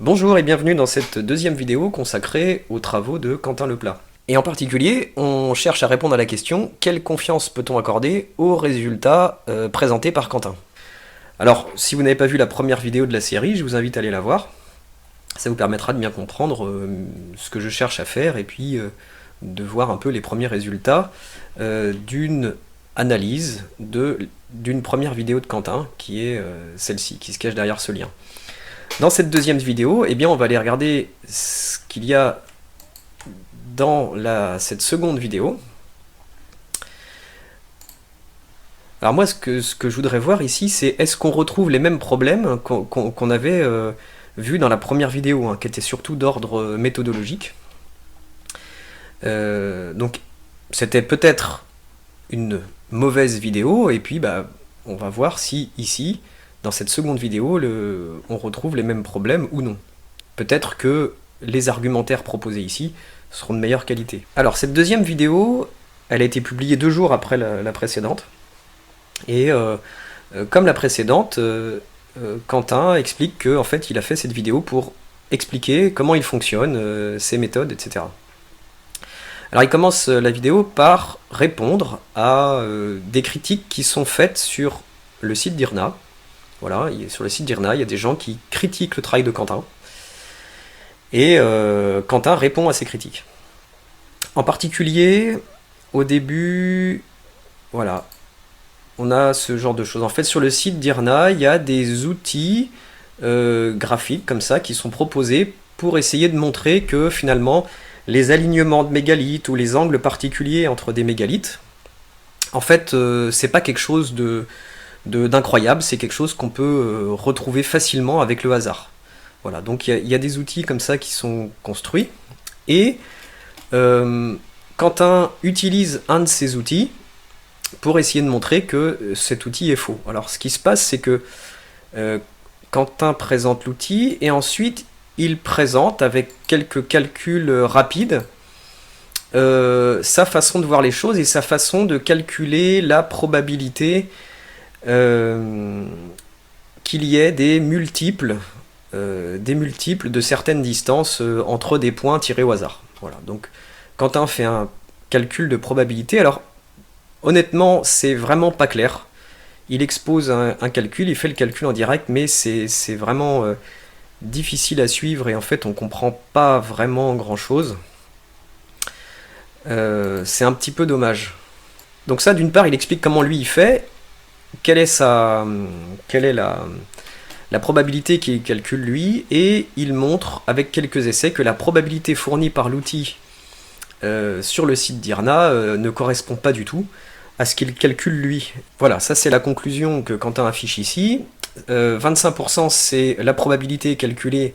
Bonjour et bienvenue dans cette deuxième vidéo consacrée aux travaux de Quentin Leplat. Et en particulier, on cherche à répondre à la question: quelle confiance peut-on accorder aux résultats présentés par Quentin? Alors, si vous n'avez pas vu la première vidéo de la série, je vous invite à aller la voir. Ça vous permettra de bien comprendre ce que je cherche à faire et puis de voir un peu les premiers résultats d'une analyse d'une première vidéo de Quentin, qui est celle-ci, qui se cache derrière ce lien. Dans cette deuxième vidéo, eh bien, on va aller regarder ce qu'il y a dans cette seconde vidéo. Alors moi, ce que je voudrais voir ici, c'est est-ce qu'on retrouve les mêmes problèmes qu'on avait vus dans la première vidéo, hein, qui était surtout d'ordre méthodologique. Donc, c'était peut-être une mauvaise vidéo, et puis on va voir si ici, dans cette seconde vidéo, on retrouve les mêmes problèmes ou non. Peut-être que les argumentaires proposés ici seront de meilleure qualité. Alors, cette deuxième vidéo, elle a été publiée 2 jours après la précédente. Et comme la précédente, Quentin explique qu'en fait, il a fait cette vidéo pour expliquer comment il fonctionne, ses méthodes, etc. Alors, il commence la vidéo par répondre à des critiques qui sont faites sur le site d'IRNA. Voilà, sur le site d'IRNA, il y a des gens qui critiquent le travail de Quentin. Et Quentin répond à ces critiques. En particulier, au début, voilà, on a ce genre de choses. En fait, sur le site d'IRNA, il y a des outils graphiques comme ça qui sont proposés pour essayer de montrer que finalement, les alignements de mégalithes ou les angles particuliers entre des mégalithes, en fait, c'est pas quelque chose d'incroyable, c'est quelque chose qu'on peut retrouver facilement avec le hasard. Voilà, donc il y a des outils comme ça qui sont construits, et Quentin utilise un de ces outils pour essayer de montrer que cet outil est faux. Alors ce qui se passe, c'est que Quentin présente l'outil, et ensuite il présente, avec quelques calculs rapides, sa façon de voir les choses et sa façon de calculer la probabilité qu'il y ait des multiples de certaines distances entre des points tirés au hasard. Voilà, donc Quentin fait un calcul de probabilité. Alors honnêtement, c'est vraiment pas clair. Il expose un calcul, il fait le calcul en direct, mais c'est vraiment difficile à suivre, et en fait on comprend pas vraiment grand chose. C'est un petit peu dommage. Donc ça, d'une part, il explique comment lui il fait, quelle est la probabilité qu'il calcule lui, et il montre avec quelques essais que la probabilité fournie par l'outil sur le site d'IRNA ne correspond pas du tout à ce qu'il calcule lui. Voilà, ça c'est la conclusion que Quentin affiche ici. 25% c'est la probabilité calculée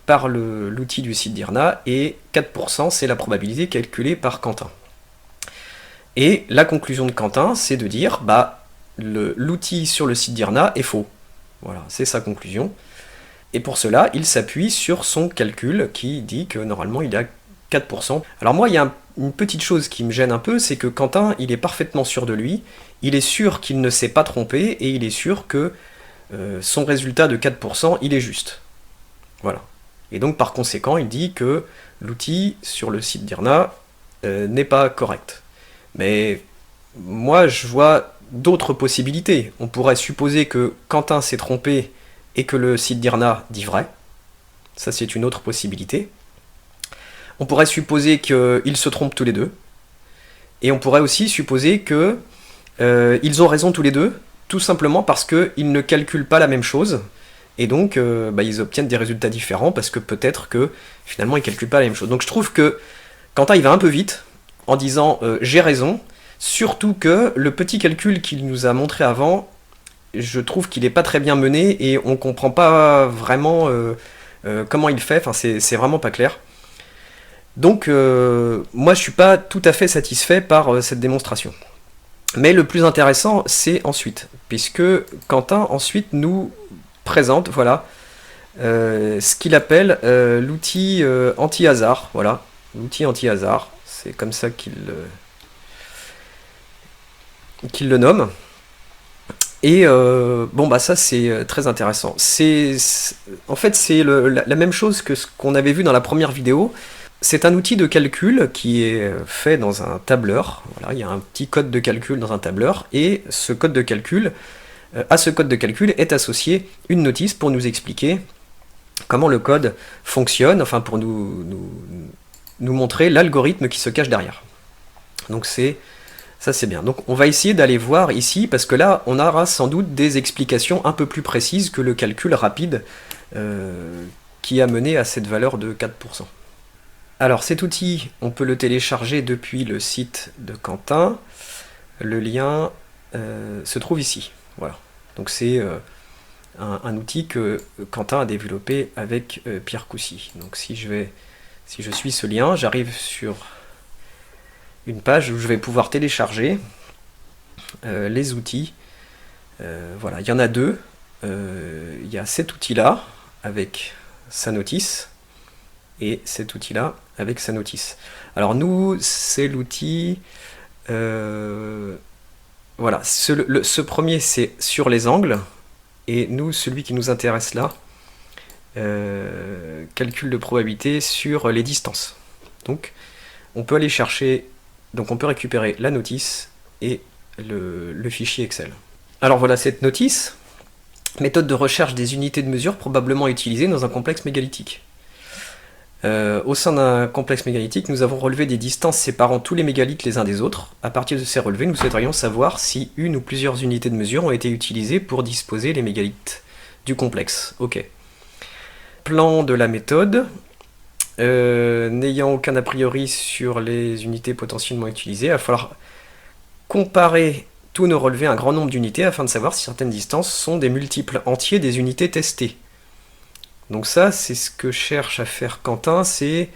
par l'outil du site d'IRNA, et 4% c'est la probabilité calculée par Quentin. Et la conclusion de Quentin, c'est de dire l'outil sur le site d'IRNA est faux. Voilà, c'est sa conclusion. Et pour cela, il s'appuie sur son calcul qui dit que normalement il est à 4%. Alors moi, il y a une petite chose qui me gêne un peu, c'est que Quentin, il est parfaitement sûr de lui, il est sûr qu'il ne s'est pas trompé, et il est sûr que son résultat de 4%, il est juste. Voilà. Et donc par conséquent, il dit que l'outil sur le site d'IRNA n'est pas correct. Mais moi, je vois d'autres possibilités. On pourrait supposer que Quentin s'est trompé et que le site d'IRNA dit vrai. Ça, c'est une autre possibilité. On pourrait supposer qu'ils se trompent tous les deux. Et on pourrait aussi supposer qu'ils ont raison tous les deux, tout simplement parce qu'ils ne calculent pas la même chose. Et donc, ils obtiennent des résultats différents, parce que peut-être que finalement, ils ne calculent pas la même chose. Donc je trouve que Quentin, il va un peu vite en disant j'ai raison. Surtout que le petit calcul qu'il nous a montré avant, je trouve qu'il n'est pas très bien mené, et on ne comprend pas vraiment comment il fait, enfin c'est vraiment pas clair. Donc moi je suis pas tout à fait satisfait par cette démonstration. Mais le plus intéressant, c'est ensuite, puisque Quentin ensuite nous présente, voilà, ce qu'il appelle l'outil anti-hasard. Voilà, l'outil anti-hasard, c'est comme ça qu'il le nomme. Et bon, bah ça c'est très intéressant. En fait, c'est la même chose que ce qu'on avait vu dans la première vidéo. C'est un outil de calcul qui est fait dans un tableur. Voilà, il y a un petit code de calcul dans un tableur, et ce code de calcul, à ce code de calcul est associé une notice pour nous expliquer comment le code fonctionne, enfin pour nous montrer l'algorithme qui se cache derrière. Donc ça c'est bien. Donc on va essayer d'aller voir ici, parce que là on aura sans doute des explications un peu plus précises que le calcul rapide qui a mené à cette valeur de 4%. Alors cet outil, on peut le télécharger depuis le site de Quentin. Le lien se trouve ici. Voilà. Donc c'est un outil que Quentin a développé avec Pierre Coucy. Donc si je suis ce lien, j'arrive sur une page où je vais pouvoir télécharger les outils. Voilà, il y en a deux. Il y a cet outil-là avec sa notice, et cet outil-là avec sa notice. Alors nous, c'est l'outil... voilà, ce premier, c'est sur les angles, et nous, celui qui nous intéresse là, calcul de probabilité sur les distances. Donc, on peut aller chercher... Donc on peut récupérer la notice et le fichier Excel. Alors voilà cette notice. Méthode de recherche des unités de mesure probablement utilisées dans un complexe mégalithique. Au sein d'un complexe mégalithique, nous avons relevé des distances séparant tous les mégalithes les uns des autres. À partir de ces relevés, nous souhaiterions savoir si une ou plusieurs unités de mesure ont été utilisées pour disposer les mégalithes du complexe. Ok. Plan de la méthode. N'ayant aucun a priori sur les unités potentiellement utilisées, il va falloir comparer tous nos relevés à un grand nombre d'unités afin de savoir si certaines distances sont des multiples entiers des unités testées. Donc ça, c'est ce que cherche à faire Quentin, c'est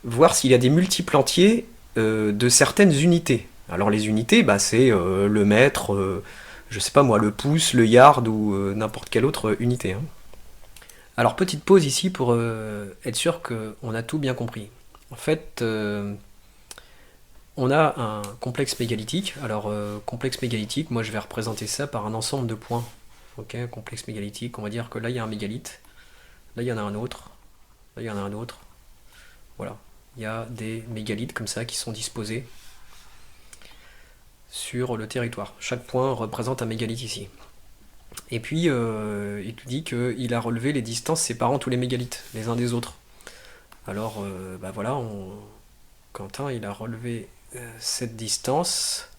voir s'il y a des multiples entiers de certaines unités. Alors les unités, bah, c'est le mètre, je sais pas moi, le pouce, le yard ou n'importe quelle autre unité. Hein. Alors petite pause ici pour être sûr qu'on a tout bien compris. En fait, on a un complexe mégalithique. Alors complexe mégalithique, moi je vais représenter ça par un ensemble de points. Ok, complexe mégalithique, on va dire que là il y a un mégalithe, là il y en a un autre, là il y en a un autre. Voilà, il y a des mégalithes comme ça qui sont disposés sur le territoire. Chaque point représente un mégalith ici. Et puis, il nous dit qu'il a relevé les distances séparant tous les mégalithes, les uns des autres. Alors, bah voilà, Quentin, il a relevé cette distance,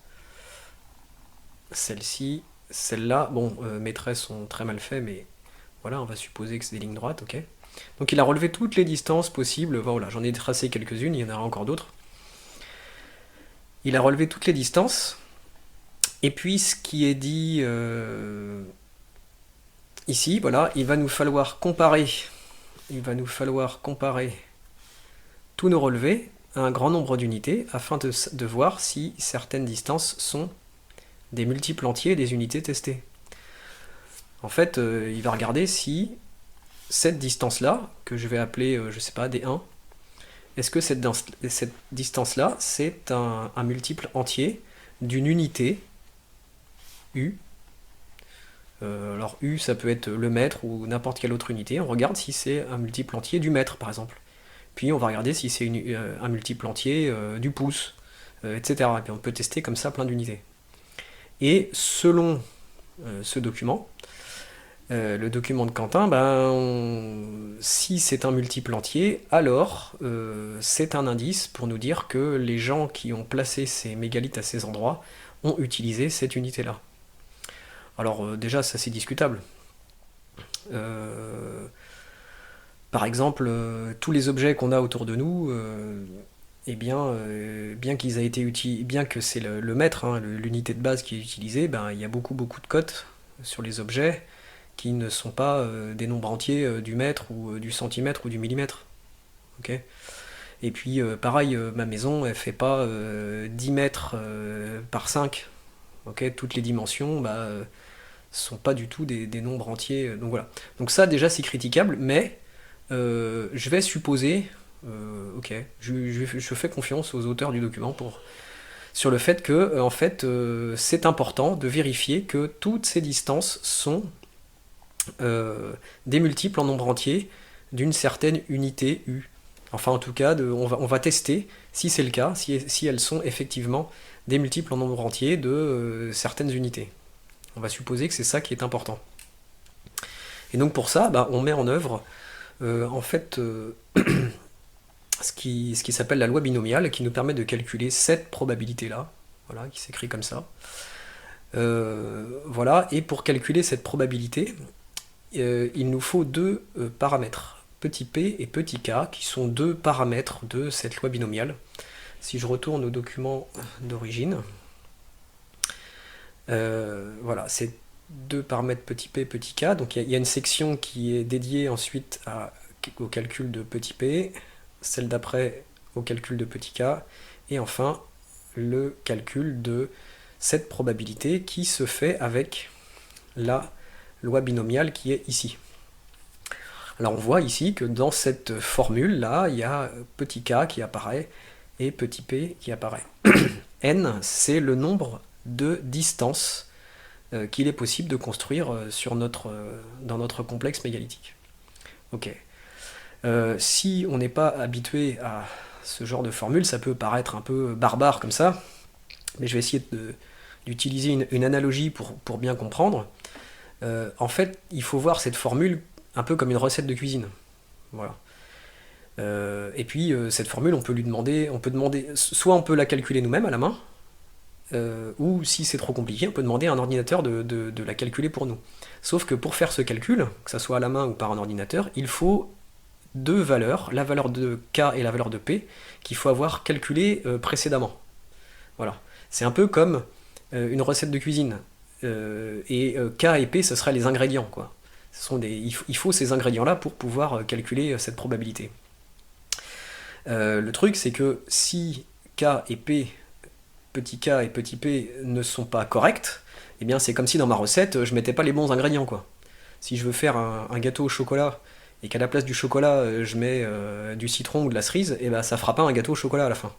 celle-ci, celle-là. Bon, mes traits sont très mal faits, mais voilà, on va supposer que c'est des lignes droites, ok. Donc il a relevé toutes les distances possibles. Voilà, j'en ai tracé quelques-unes, il y en aura encore d'autres. Il a relevé toutes les distances. Et puis, ce qui est dit... ici, voilà, il va nous falloir comparer tous nos relevés à un grand nombre d'unités afin de voir si certaines distances sont des multiples entiers des unités testées. En fait, il va regarder si cette distance-là, que je vais appeler, je sais pas, D1, est-ce que cette distance-là, c'est un multiple entier d'une unité U. Alors U, ça peut être le mètre ou n'importe quelle autre unité. On regarde si c'est un multiple entier du mètre, par exemple. Puis on va regarder si c'est un multiple entier du pouce, etc. Et puis on peut tester comme ça plein d'unités. Et selon ce document, le document de Quentin, si c'est un multiple entier, alors c'est un indice pour nous dire que les gens qui ont placé ces mégalithes à ces endroits ont utilisé cette unité-là. Alors déjà, ça c'est discutable. Par exemple, tous les objets qu'on a autour de nous, bien qu'ils aient été bien que c'est le mètre, hein, l'unité de base qui est utilisée, il y a beaucoup de cotes sur les objets qui ne sont pas des nombres entiers du mètre ou du centimètre ou du millimètre. Okay. Et puis pareil, ma maison, elle fait pas 10 mètres par 5. Okay. Toutes les dimensions, sont pas du tout des nombres entiers. Donc voilà. Donc ça déjà c'est critiquable, mais je vais supposer, ok, je fais confiance aux auteurs du document pour sur le fait que en fait, c'est important de vérifier que toutes ces distances sont des multiples en nombre entier d'une certaine unité U. Enfin, en tout cas, on va tester si c'est le cas, si elles sont effectivement des multiples en nombre entier de certaines unités. On va supposer que c'est ça qui est important. Et donc pour ça, on met en œuvre en fait ce qui s'appelle la loi binomiale, qui nous permet de calculer cette probabilité-là, voilà, qui s'écrit comme ça. Voilà, et pour calculer cette probabilité, il nous faut deux paramètres, petit p et petit k, qui sont deux paramètres de cette loi binomiale. Si je retourne au document d'origine, voilà, c'est deux paramètres petit p et petit k. Donc il y a une section qui est dédiée ensuite au calcul de petit p, celle d'après au calcul de petit k, et enfin le calcul de cette probabilité qui se fait avec la loi binomiale qui est ici. Alors on voit ici que dans cette formule là, il y a petit k qui apparaît et petit p qui apparaît. N, c'est le nombre de distances qu'il est possible de construire dans notre complexe mégalithique. Ok. Si on n'est pas habitué à ce genre de formule, ça peut paraître un peu barbare comme ça, mais je vais essayer d'utiliser une analogie pour bien comprendre. En fait, il faut voir cette formule un peu comme une recette de cuisine. Voilà. Et puis, cette formule, on peut demander, soit on peut la calculer nous-mêmes à la main, ou si c'est trop compliqué, on peut demander à un ordinateur de la calculer pour nous. Sauf que pour faire ce calcul, que ça soit à la main ou par un ordinateur, il faut deux valeurs, la valeur de k et la valeur de p, qu'il faut avoir calculées précédemment. Voilà. C'est un peu comme une recette de cuisine. Et k et p, ce seraient les ingrédients, quoi. Il faut ces ingrédients-là pour pouvoir calculer cette probabilité. Le truc, c'est que si k et p, petit k et petit p, ne sont pas corrects, eh bien c'est comme si dans ma recette, je mettais pas les bons ingrédients, quoi. Si je veux faire un gâteau au chocolat, et qu'à la place du chocolat, je mets du citron ou de la cerise, eh ben ça fera pas un gâteau au chocolat à la fin.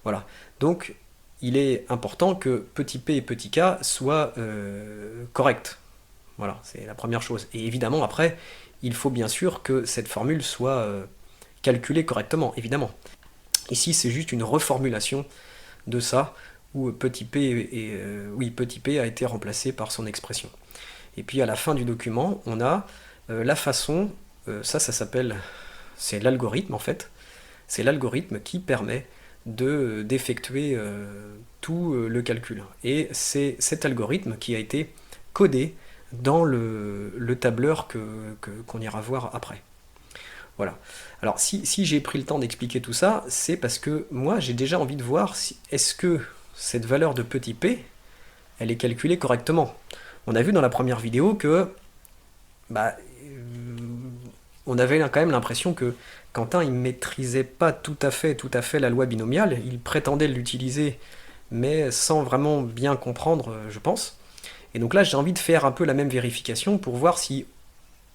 Voilà. Donc, il est important que petit p et petit k soient corrects. Voilà, c'est la première chose. Et évidemment, après, il faut bien sûr que cette formule soit calculée correctement, évidemment. Ici, c'est juste une reformulation de ça, où petit p a été remplacé par son expression. Et puis à la fin du document, on a la façon, ça s'appelle, c'est l'algorithme en fait, c'est l'algorithme qui permet d'effectuer tout le calcul. Et c'est cet algorithme qui a été codé dans le tableur qu'on ira voir après. Voilà. Alors si j'ai pris le temps d'expliquer tout ça, c'est parce que moi j'ai déjà envie de voir est-ce que cette valeur de petit p, elle est calculée correctement. On a vu dans la première vidéo que on avait quand même l'impression que Quentin il maîtrisait pas tout à fait la loi binomiale, il prétendait l'utiliser mais sans vraiment bien comprendre, je pense. Et donc là j'ai envie de faire un peu la même vérification pour voir si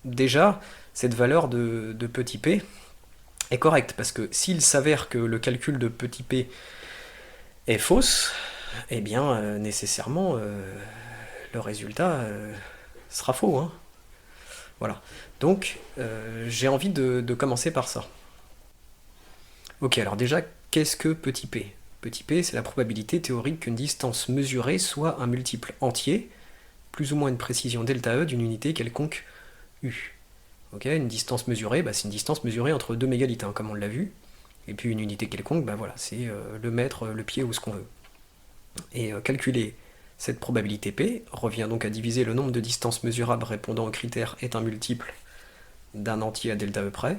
déjà cette valeur de petit p est correcte, parce que s'il s'avère que le calcul de petit p est fausse, eh bien nécessairement le résultat sera faux, hein. Voilà. Donc j'ai envie de commencer par ça. Ok, alors déjà, qu'est-ce que petit p? Petit p, c'est la probabilité théorique qu'une distance mesurée soit un multiple entier, plus ou moins une précision delta E d'une unité quelconque U. Ok, une distance mesurée, c'est une distance mesurée entre deux mégalithes, hein, comme on l'a vu. Et puis une unité quelconque, voilà, c'est le mètre, le pied ou ce qu'on veut. Et calculer cette probabilité P revient donc à diviser le nombre de distances mesurables répondant au critère est un multiple d'un entier à delta E près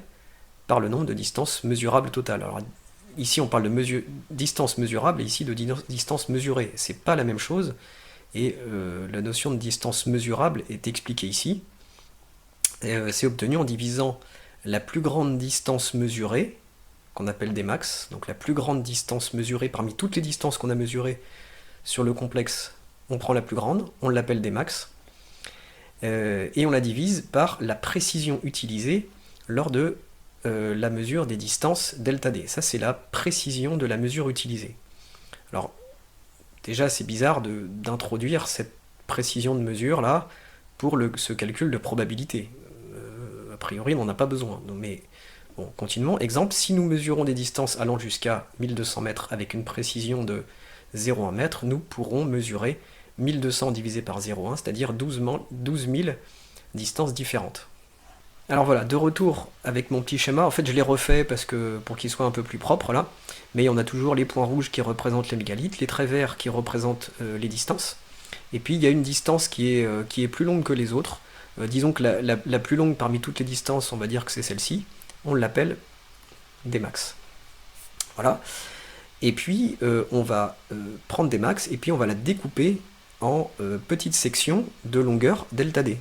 par le nombre de distances mesurables totales. Alors ici on parle de distance mesurable et ici de distance mesurée. C'est pas la même chose et la notion de distance mesurable est expliquée ici. C'est obtenu en divisant la plus grande distance mesurée, qu'on appelle des max, donc la plus grande distance mesurée parmi toutes les distances qu'on a mesurées sur le complexe, on prend la plus grande, on l'appelle des max, et on la divise par la précision utilisée lors de la mesure des distances delta d. Ça c'est la précision de la mesure utilisée. Alors déjà c'est bizarre d'introduire cette précision de mesure là pour ce calcul de probabilité. A priori, on n'en a pas besoin. Mais bon, continuons. Exemple, si nous mesurons des distances allant jusqu'à 1200 mètres avec une précision de 0,1 mètre, nous pourrons mesurer 1200 divisé par 0,1, c'est-à-dire 12 000 distances différentes. Alors voilà, de retour avec mon petit schéma. En fait, je l'ai refait pour qu'il soit un peu plus propre là. Mais on a toujours les points rouges qui représentent les mégalithes, les traits verts qui représentent les distances. Et puis il y a une distance qui est plus longue que les autres. Disons que la plus longue parmi toutes les distances, on va dire que c'est celle-ci. On l'appelle Dmax. Voilà. Et puis on va prendre Dmax et puis on va la découper en petites sections de longueur delta D.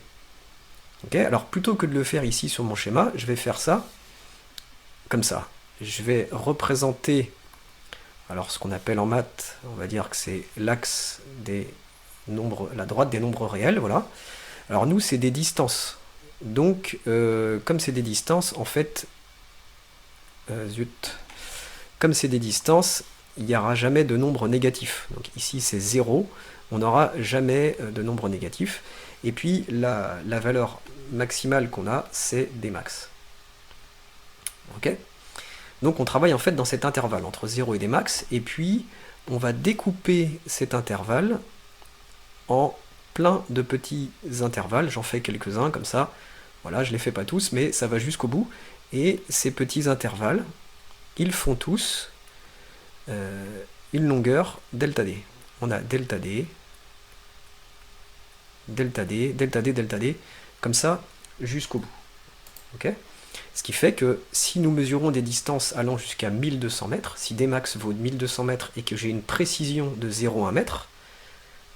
Okay, alors plutôt que de le faire ici sur mon schéma, je vais faire ça comme ça. Je vais représenter, alors ce qu'on appelle en maths, on va dire que c'est l'axe des nombres, la droite des nombres réels, voilà. Alors nous, c'est des distances. Donc, comme c'est des distances, en fait, comme c'est des distances, il n'y aura jamais de nombre négatif. Donc ici, c'est 0, on n'aura jamais de nombre négatif. Et puis, la valeur maximale qu'on a, c'est Dmax. Ok ? Donc on travaille en fait dans cet intervalle entre 0 et Dmax, et puis on va découper cet intervalle en plein de petits intervalles. J'en fais quelques-uns comme ça. Voilà, je les fais pas tous, mais ça va jusqu'au bout. Et ces petits intervalles, ils font tous une longueur delta D. On a delta D, delta D, delta D, delta D, comme ça jusqu'au bout. Ok ? Ce qui fait que si nous mesurons des distances allant jusqu'à 1200 mètres, si Dmax vaut 1200 mètres et que j'ai une précision de 0,1 mètre,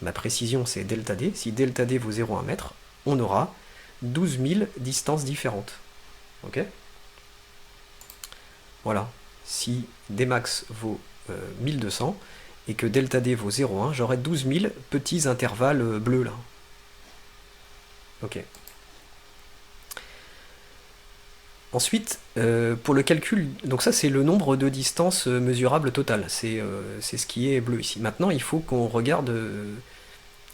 ma précision c'est delta D, si delta D vaut 0,1 mètre, on aura 12 000 distances différentes. Ok ? Voilà. Si Dmax vaut 1200 et que delta D vaut 0,1, j'aurai 12 000 petits intervalles bleus là. Ok. Ensuite, pour le calcul, donc ça c'est le nombre de distances mesurables totales, c'est ce qui est bleu ici. Maintenant, il faut qu'on regarde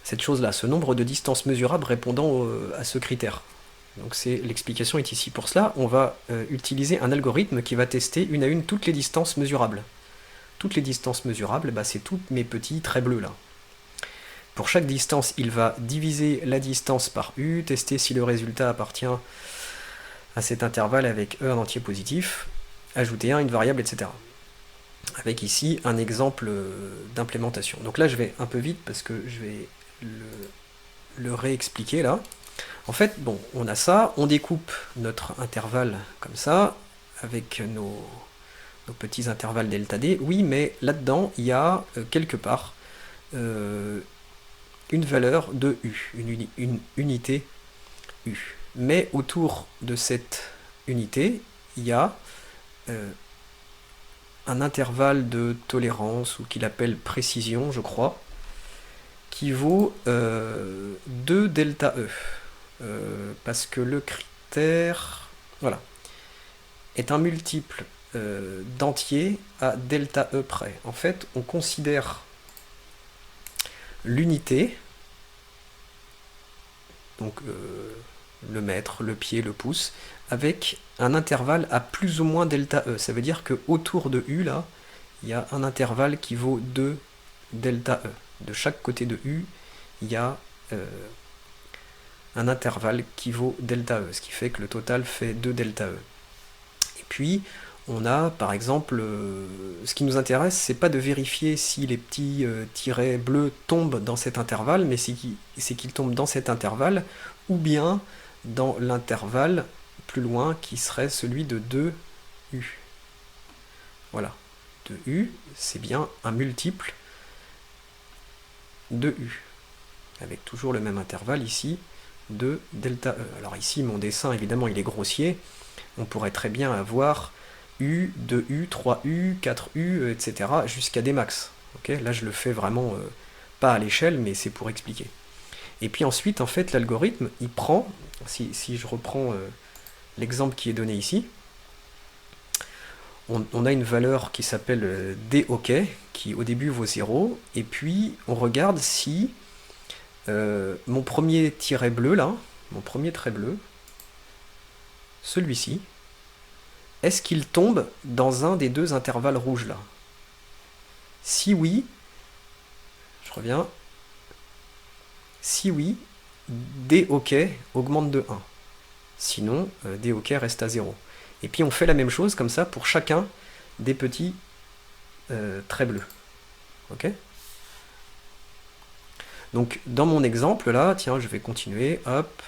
cette chose-là, ce nombre de distances mesurables répondant à ce critère. Donc l'explication est ici. Pour cela, on va utiliser un algorithme qui va tester une à une toutes les distances mesurables. Toutes les distances mesurables, bah, c'est tous mes petits traits bleus là. Pour chaque distance, il va diviser la distance par U, tester si le résultat appartient à cet intervalle avec E en entier positif, ajouter une variable, etc. Avec ici un exemple d'implémentation. Donc là, je vais un peu vite parce que je vais le réexpliquer là. En fait, bon, on a ça, on découpe notre intervalle comme ça, avec nos petits intervalles delta D. Oui, mais là-dedans, il y a quelque part une valeur de U, une unité U. Mais autour de cette unité, il y a un intervalle de tolérance, ou qu'il appelle précision, je crois, qui vaut 2 delta E. Parce que le critère, voilà, est un multiple d'entier à delta E près. En fait, on considère l'unité, donc le mètre, le pied, le pouce, avec un intervalle à plus ou moins delta E. Ça veut dire que autour de U, là, il y a un intervalle qui vaut 2 delta E. De chaque côté de U, il y a un intervalle qui vaut delta E, ce qui fait que le total fait 2 delta E. Et puis, on a, par exemple, ce qui nous intéresse, c'est pas de vérifier si les petits tirets bleus tombent dans cet intervalle, mais c'est qu'ils tombent dans cet intervalle, ou bien dans l'intervalle plus loin, qui serait celui de 2U. Voilà. 2U, c'est bien un multiple de U, avec toujours le même intervalle ici, de delta E. Alors ici, mon dessin, évidemment, il est grossier. On pourrait très bien avoir U, 2U, 3U, 4U, etc. jusqu'à Dmax. Okay, là, je le fais vraiment pas à l'échelle, mais c'est pour expliquer. Et puis ensuite, en fait, l'algorithme, il prend, si je reprends l'exemple qui est donné ici, on a une valeur qui s'appelle DOK, qui au début vaut 0, et puis on regarde si mon premier tiret bleu là, mon premier trait bleu, celui-ci, est-ce qu'il tombe dans un des deux intervalles rouges là? Si oui, je reviens, si oui, DOK augmente de 1. Sinon, DOK reste à 0. Et puis on fait la même chose comme ça pour chacun des petits traits bleus. Ok? Donc dans mon exemple là, tiens, je vais continuer, hop,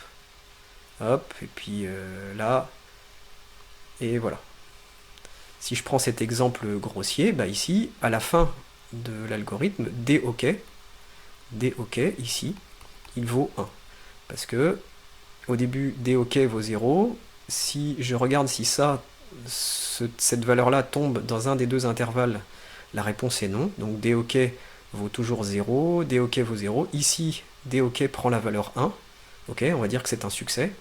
hop, et puis là, et voilà. Si je prends cet exemple grossier, bah ici, à la fin de l'algorithme, DOK, ici, il vaut 1. Parce que au début, DOK vaut 0. Si je regarde si cette valeur-là tombe dans un des deux intervalles, la réponse est non. Donc DOK vaut toujours 0, DOK vaut 0. Ici, DOK prend la valeur 1. Ok, on va dire que c'est un succès.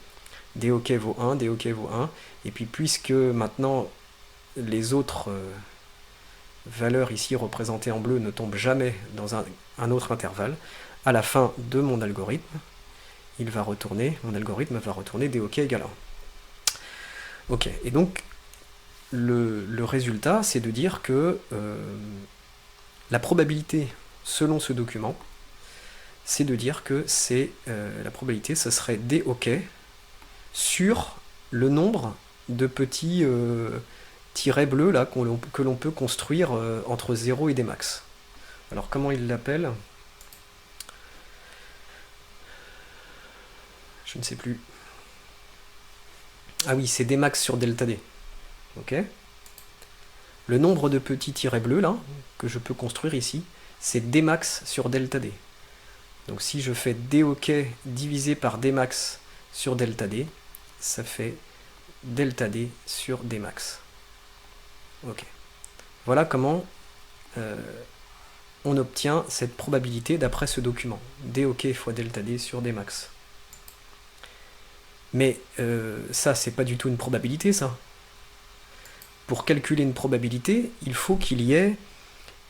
DOK vaut 1, DOK vaut 1. Et puis puisque maintenant les autres valeurs ici représentées en bleu ne tombent jamais dans un autre intervalle, à la fin de mon algorithme, mon algorithme va retourner DOK égale 1. Ok, et donc le résultat, c'est de dire que la probabilité, selon ce document, c'est de dire que la probabilité, ce serait DOK sur le nombre de petits tirets bleus là, que l'on peut construire entre 0 et des max. Alors comment il l'appelle? Je ne sais plus. Ah oui, c'est D max sur delta D. Ok. Le nombre de petits tirets bleus là, que je peux construire ici, c'est D max sur delta D. Donc si je fais DOK divisé par D max sur delta D, ça fait delta D sur D max. Ok. Voilà comment on obtient cette probabilité d'après ce document. DOK fois delta D sur D max. Mais ça, c'est pas du tout une probabilité, ça. Pour calculer une probabilité, il faut qu'il y ait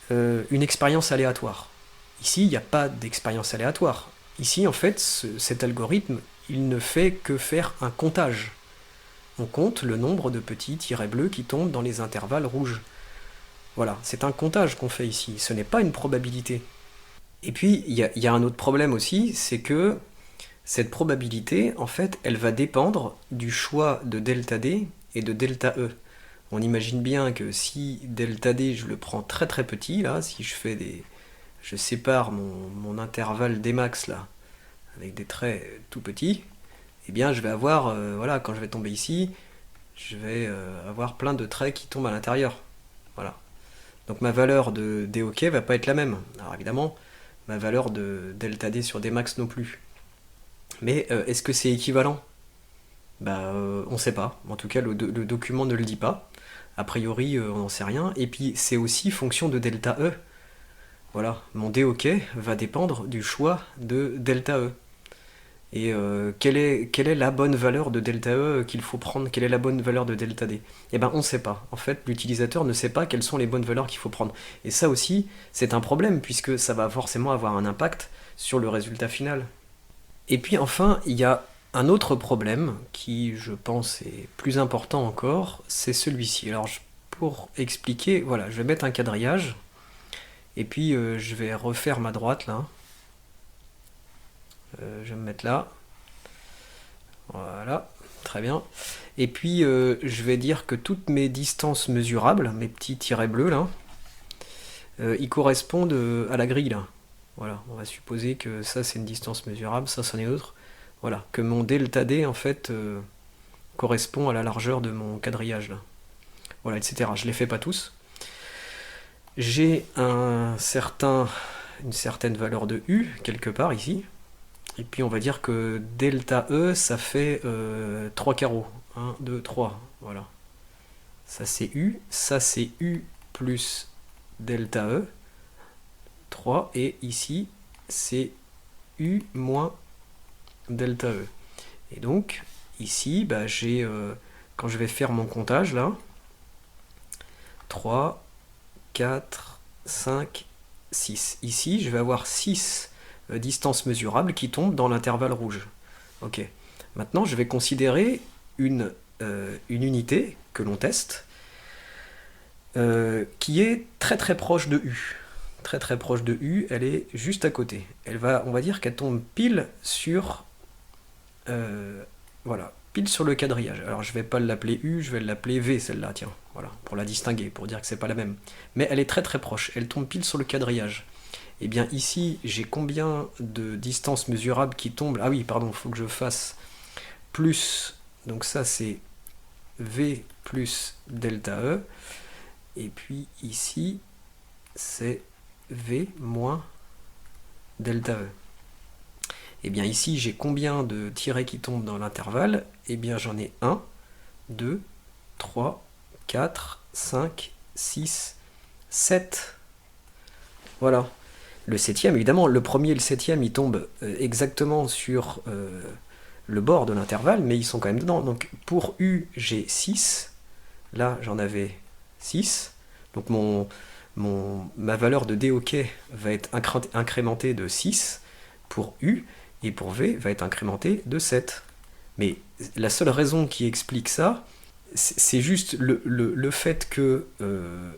une expérience aléatoire. Ici, il n'y a pas d'expérience aléatoire. Ici, en fait, cet algorithme, il ne fait que faire un comptage. On compte le nombre de petits tirets bleus qui tombent dans les intervalles rouges. Voilà, c'est un comptage qu'on fait ici, ce n'est pas une probabilité. Et puis, il y a un autre problème aussi, c'est que cette probabilité, en fait, elle va dépendre du choix de delta D et de delta E. On imagine bien que si delta D, je le prends très très petit, là, si je sépare mon intervalle D max, là, avec des traits tout petits, eh bien, je vais avoir, voilà, quand je vais tomber ici, je vais avoir plein de traits qui tombent à l'intérieur. Voilà. Donc ma valeur de DOK va pas être la même. Alors évidemment, ma valeur de delta D sur D max non plus. Mais est-ce que c'est équivalent? On ne sait pas. En tout cas, le document ne le dit pas. A priori, on n'en sait rien. Et puis, c'est aussi fonction de delta E. Voilà, mon DOK va dépendre du choix de delta E. Et quelle est la bonne valeur de delta E qu'il faut prendre? Quelle est la bonne valeur de delta D? Eh ben, on ne sait pas. En fait, l'utilisateur ne sait pas quelles sont les bonnes valeurs qu'il faut prendre. Et ça aussi, c'est un problème, puisque ça va forcément avoir un impact sur le résultat final. Et puis enfin, il y a un autre problème qui, je pense, est plus important encore, c'est celui-ci. Alors, pour expliquer, voilà, je vais mettre un quadrillage, et puis je vais refaire ma droite, là. Je vais me mettre là. Voilà, très bien. Et puis, je vais dire que toutes mes distances mesurables, mes petits tirets bleus, là, ils correspondent à la grille, là. Voilà, on va supposer que ça, c'est une distance mesurable, ça, c'en est autre. Voilà, que mon delta D en fait correspond à la largeur de mon quadrillage là. Voilà, etc. Je les fais pas tous. J'ai une certaine valeur de U quelque part ici. Et puis on va dire que delta E ça fait 3 carreaux. 1, 2, 3. Voilà. Ça c'est U. Ça c'est U plus delta E. 3. Et ici c'est U moins delta E. Et donc, ici, j'ai, quand je vais faire mon comptage, là, 3, 4, 5, 6. Ici, je vais avoir 6 distances mesurables qui tombent dans l'intervalle rouge. Ok. Maintenant, je vais considérer une unité que l'on teste qui est très très proche de U. Très très proche de U, elle est juste à côté. On va dire qu'elle tombe pile sur voilà, pile sur le quadrillage. Alors je vais pas l'appeler U, je vais l'appeler V celle-là, tiens, voilà, pour la distinguer, pour dire que c'est pas la même. Mais elle est très très proche, elle tombe pile sur le quadrillage. Et bien ici, j'ai combien de distances mesurables qui tombent? Ah oui, pardon, il faut que je fasse plus, donc ça c'est V plus delta E, et puis ici c'est V moins delta E. Et bien ici j'ai combien de tirets qui tombent dans l'intervalle? Et bien j'en ai 1, 2, 3, 4, 5, 6, 7. Voilà. Le septième, évidemment, le premier et le septième, ils tombent exactement sur le bord de l'intervalle, mais ils sont quand même dedans. Donc pour U, j'ai 6. Là, j'en avais 6. Donc ma valeur de D ok va être incrémentée de 6 pour U, et pour V va être incrémentée de 7. Mais la seule raison qui explique ça, c'est juste le fait que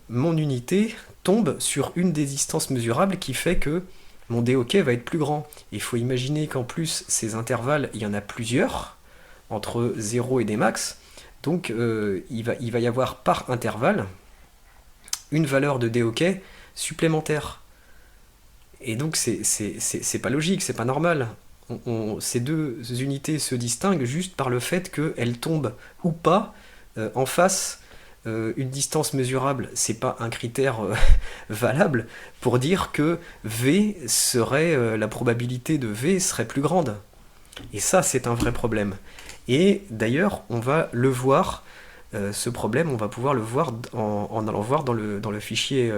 mon unité tombe sur une des distances mesurables qui fait que mon D ok va être plus grand. Il faut imaginer qu'en plus, ces intervalles, il y en a plusieurs, entre 0 et des max. Donc il va y avoir par intervalle une valeur de D ok supplémentaire. Et donc c'est pas logique, c'est pas normal. Ces deux unités se distinguent juste par le fait qu'elles tombent ou pas en face. Une distance mesurable, c'est pas un critère valable pour dire que V serait la probabilité de V serait plus grande. Et ça, c'est un vrai problème. Et d'ailleurs, on va le voir, ce problème, on va pouvoir le voir en allant voir dans le fichier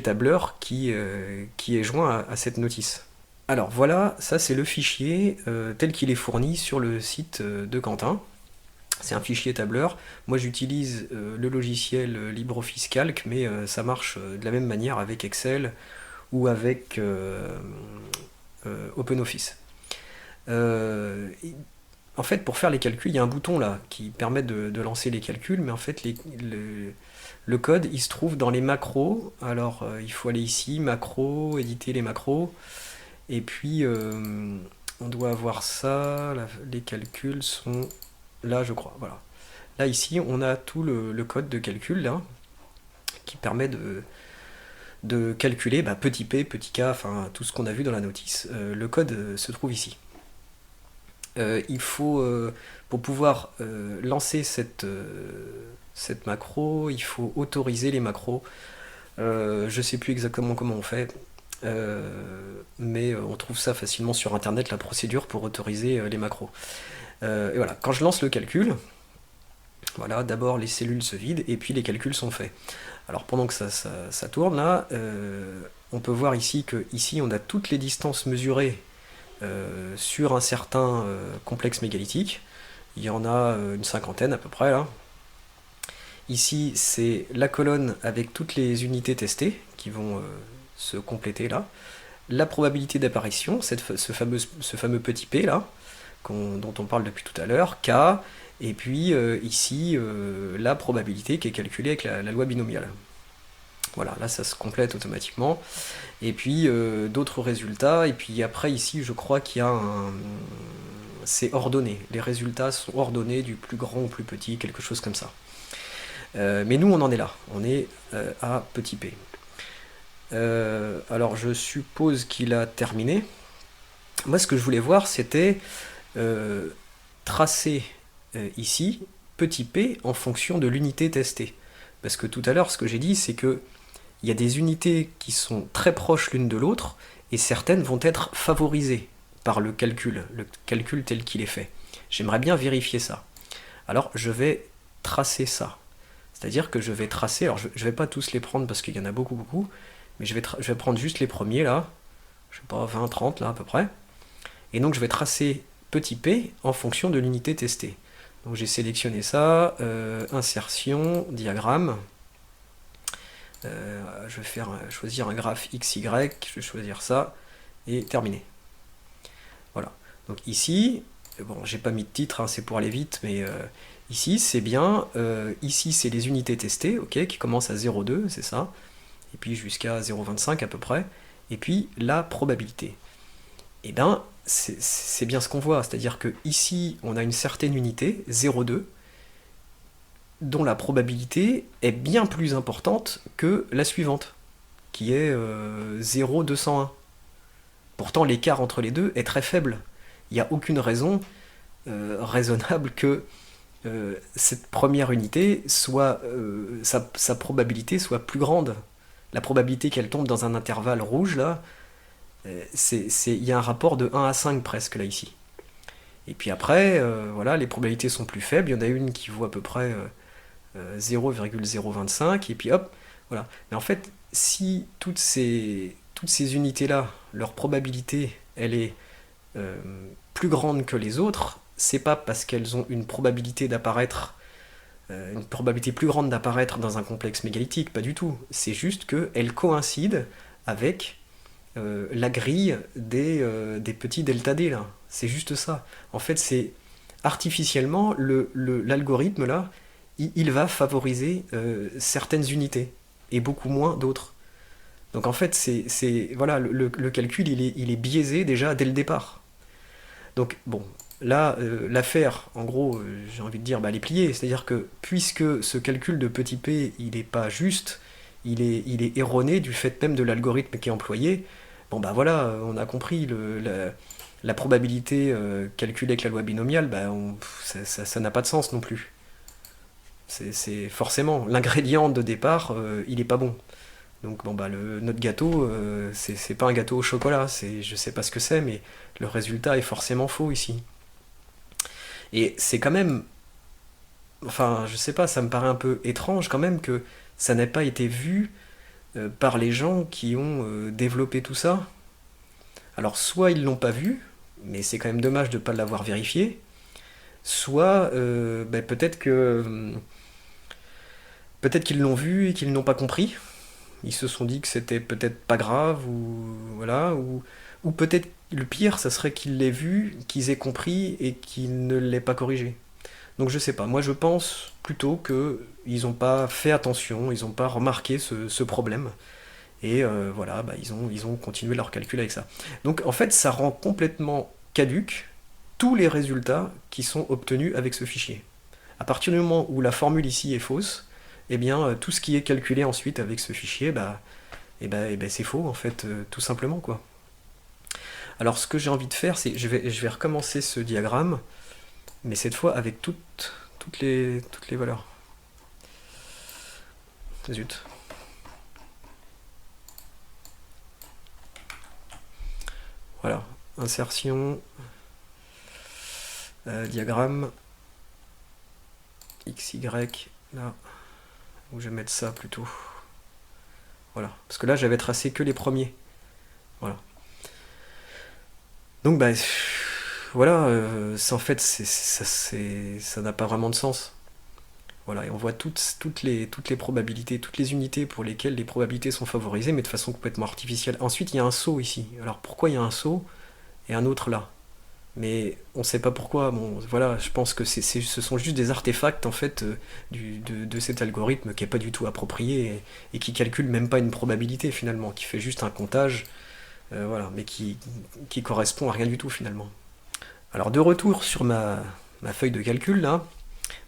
tableur qui est joint à cette notice. Alors voilà, ça c'est le fichier tel qu'il est fourni sur le site de Quentin. C'est un fichier tableur. Moi j'utilise le logiciel LibreOffice Calc, mais ça marche de la même manière avec Excel ou avec OpenOffice. En fait, pour faire les calculs, il y a un bouton là qui permet de lancer les calculs, mais en fait le code il se trouve dans les macros. Alors il faut aller ici, macros, éditer les macros, et puis on doit avoir ça, les calculs sont là je crois, voilà. Là ici on a tout le code de calcul là, qui permet de calculer petit p, petit k, enfin tout ce qu'on a vu dans la notice. Le code se trouve ici. Il faut, pour pouvoir lancer cette macro, il faut autoriser les macros. Je sais plus exactement comment on fait, mais on trouve ça facilement sur internet, la procédure pour autoriser les macros. Et voilà, quand je lance le calcul, voilà, d'abord les cellules se vident et puis les calculs sont faits. Alors pendant que ça tourne là, on peut voir ici que ici on a toutes les distances mesurées sur un certain complexe mégalithique. Il y en a une cinquantaine à peu près là. Ici c'est la colonne avec toutes les unités testées qui vont se compléter là. La probabilité d'apparition, ce fameux petit p là, dont on parle depuis tout à l'heure, K, et puis ici la probabilité qui est calculée avec la loi binomiale. Voilà, là ça se complète automatiquement. Et puis d'autres résultats, et puis après ici je crois qu'il y a c'est ordonné, les résultats sont ordonnés du plus grand au plus petit, quelque chose comme ça. Mais nous on en est là, on est à petit p. Alors je suppose qu'il a terminé. Moi ce que je voulais voir c'était tracer ici petit p en fonction de l'unité testée. Parce que tout à l'heure ce que j'ai dit c'est que il y a des unités qui sont très proches l'une de l'autre, et certaines vont être favorisées par le calcul tel qu'il est fait. J'aimerais bien vérifier ça. Alors je vais tracer ça. C'est-à-dire que je vais tracer, alors je ne vais pas tous les prendre parce qu'il y en a beaucoup, mais je vais prendre juste les premiers là, je sais pas, 20, 30 là à peu près. Et donc je vais tracer petit p en fonction de l'unité testée. Donc j'ai sélectionné ça, insertion, diagramme. Je vais choisir un graphe XY, je vais choisir ça, et terminer. Voilà. Donc ici, bon, j'ai pas mis de titre, hein, c'est pour aller vite, mais ici, c'est bien. Ici, c'est les unités testées, ok, qui commencent à 0,2, c'est ça. Et puis jusqu'à 0,25 à peu près. Et puis la probabilité. Et bien, c'est bien ce qu'on voit. C'est-à-dire que ici, on a une certaine unité, 0,2, dont la probabilité est bien plus importante que la suivante, qui est 0,201. Pourtant, l'écart entre les deux est très faible. Il n'y a aucune raison raisonnable que cette première unité soit sa probabilité soit plus grande. La probabilité qu'elle tombe dans un intervalle rouge, là, il y a un rapport de 1 à 5 presque, là, ici. Et puis après, voilà, les probabilités sont plus faibles. Il y en a une qui vaut à peu près 0,025, et puis hop, voilà. Mais en fait, si toutes ces unités-là, leur probabilité, elle est plus grande que les autres, c'est pas parce qu'elles ont une probabilité d'apparaître, une probabilité plus grande d'apparaître dans un complexe mégalithique, pas du tout. C'est juste qu'elles coïncident avec la grille des petits delta D, là. C'est juste ça. En fait, c'est artificiellement, l'algorithme, là, il va favoriser certaines unités, et beaucoup moins d'autres. Donc en fait, voilà, le calcul, il est biaisé déjà dès le départ. Donc bon, là, l'affaire, en gros, j'ai envie de dire, bah, elle est pliée. C'est-à-dire que puisque ce calcul de petit p, il n'est pas juste, il est erroné du fait même de l'algorithme qui est employé, bon bah voilà, on a compris la probabilité calculée avec la loi binomiale, bah, ça n'a pas de sens non plus. C'est forcément, l'ingrédient de départ, il est pas bon. Donc bon bah notre gâteau, c'est pas un gâteau au chocolat, je sais pas ce que c'est, mais le résultat est forcément faux ici. Et c'est quand même, enfin je sais pas, ça me paraît un peu étrange quand même que ça n'ait pas été vu par les gens qui ont développé tout ça. Alors soit ils l'ont pas vu, mais c'est quand même dommage de ne pas l'avoir vérifié, soit bah, peut-être qu'ils l'ont vu et qu'ils n'ont pas compris. Ils se sont dit que c'était peut-être pas grave, ou voilà, ou peut-être le pire, ça serait qu'ils l'aient vu, qu'ils aient compris et qu'ils ne l'aient pas corrigé. Donc je sais pas, moi je pense plutôt qu'ils n'ont pas fait attention, ils n'ont pas remarqué ce problème. Et voilà, bah, ils ont continué leur calcul avec ça. Donc en fait, ça rend complètement caduque tous les résultats qui sont obtenus avec ce fichier. À partir du moment où la formule ici est fausse, eh bien tout ce qui est calculé ensuite avec ce fichier, c'est faux en fait, tout simplement quoi. Alors ce que j'ai envie de faire, c'est je vais recommencer ce diagramme, mais cette fois avec toutes les valeurs. Zut. Voilà, insertion, diagramme, XY, là, où je vais mettre ça plutôt. Voilà, parce que là j'avais tracé que les premiers. Voilà. Donc bah voilà, en fait ça n'a pas vraiment de sens. Voilà, et on voit toutes les probabilités, toutes les unités pour lesquelles les probabilités sont favorisées, mais de façon complètement artificielle. Ensuite, il y a un saut ici. Alors pourquoi il y a un saut et un autre là? Mais on ne sait pas pourquoi. Bon, voilà, je pense que ce sont juste des artefacts en fait de cet algorithme qui n'est pas du tout approprié et qui calcule même pas une probabilité finalement, qui fait juste un comptage, voilà, mais qui correspond à rien du tout finalement. Alors de retour sur ma feuille de calcul là,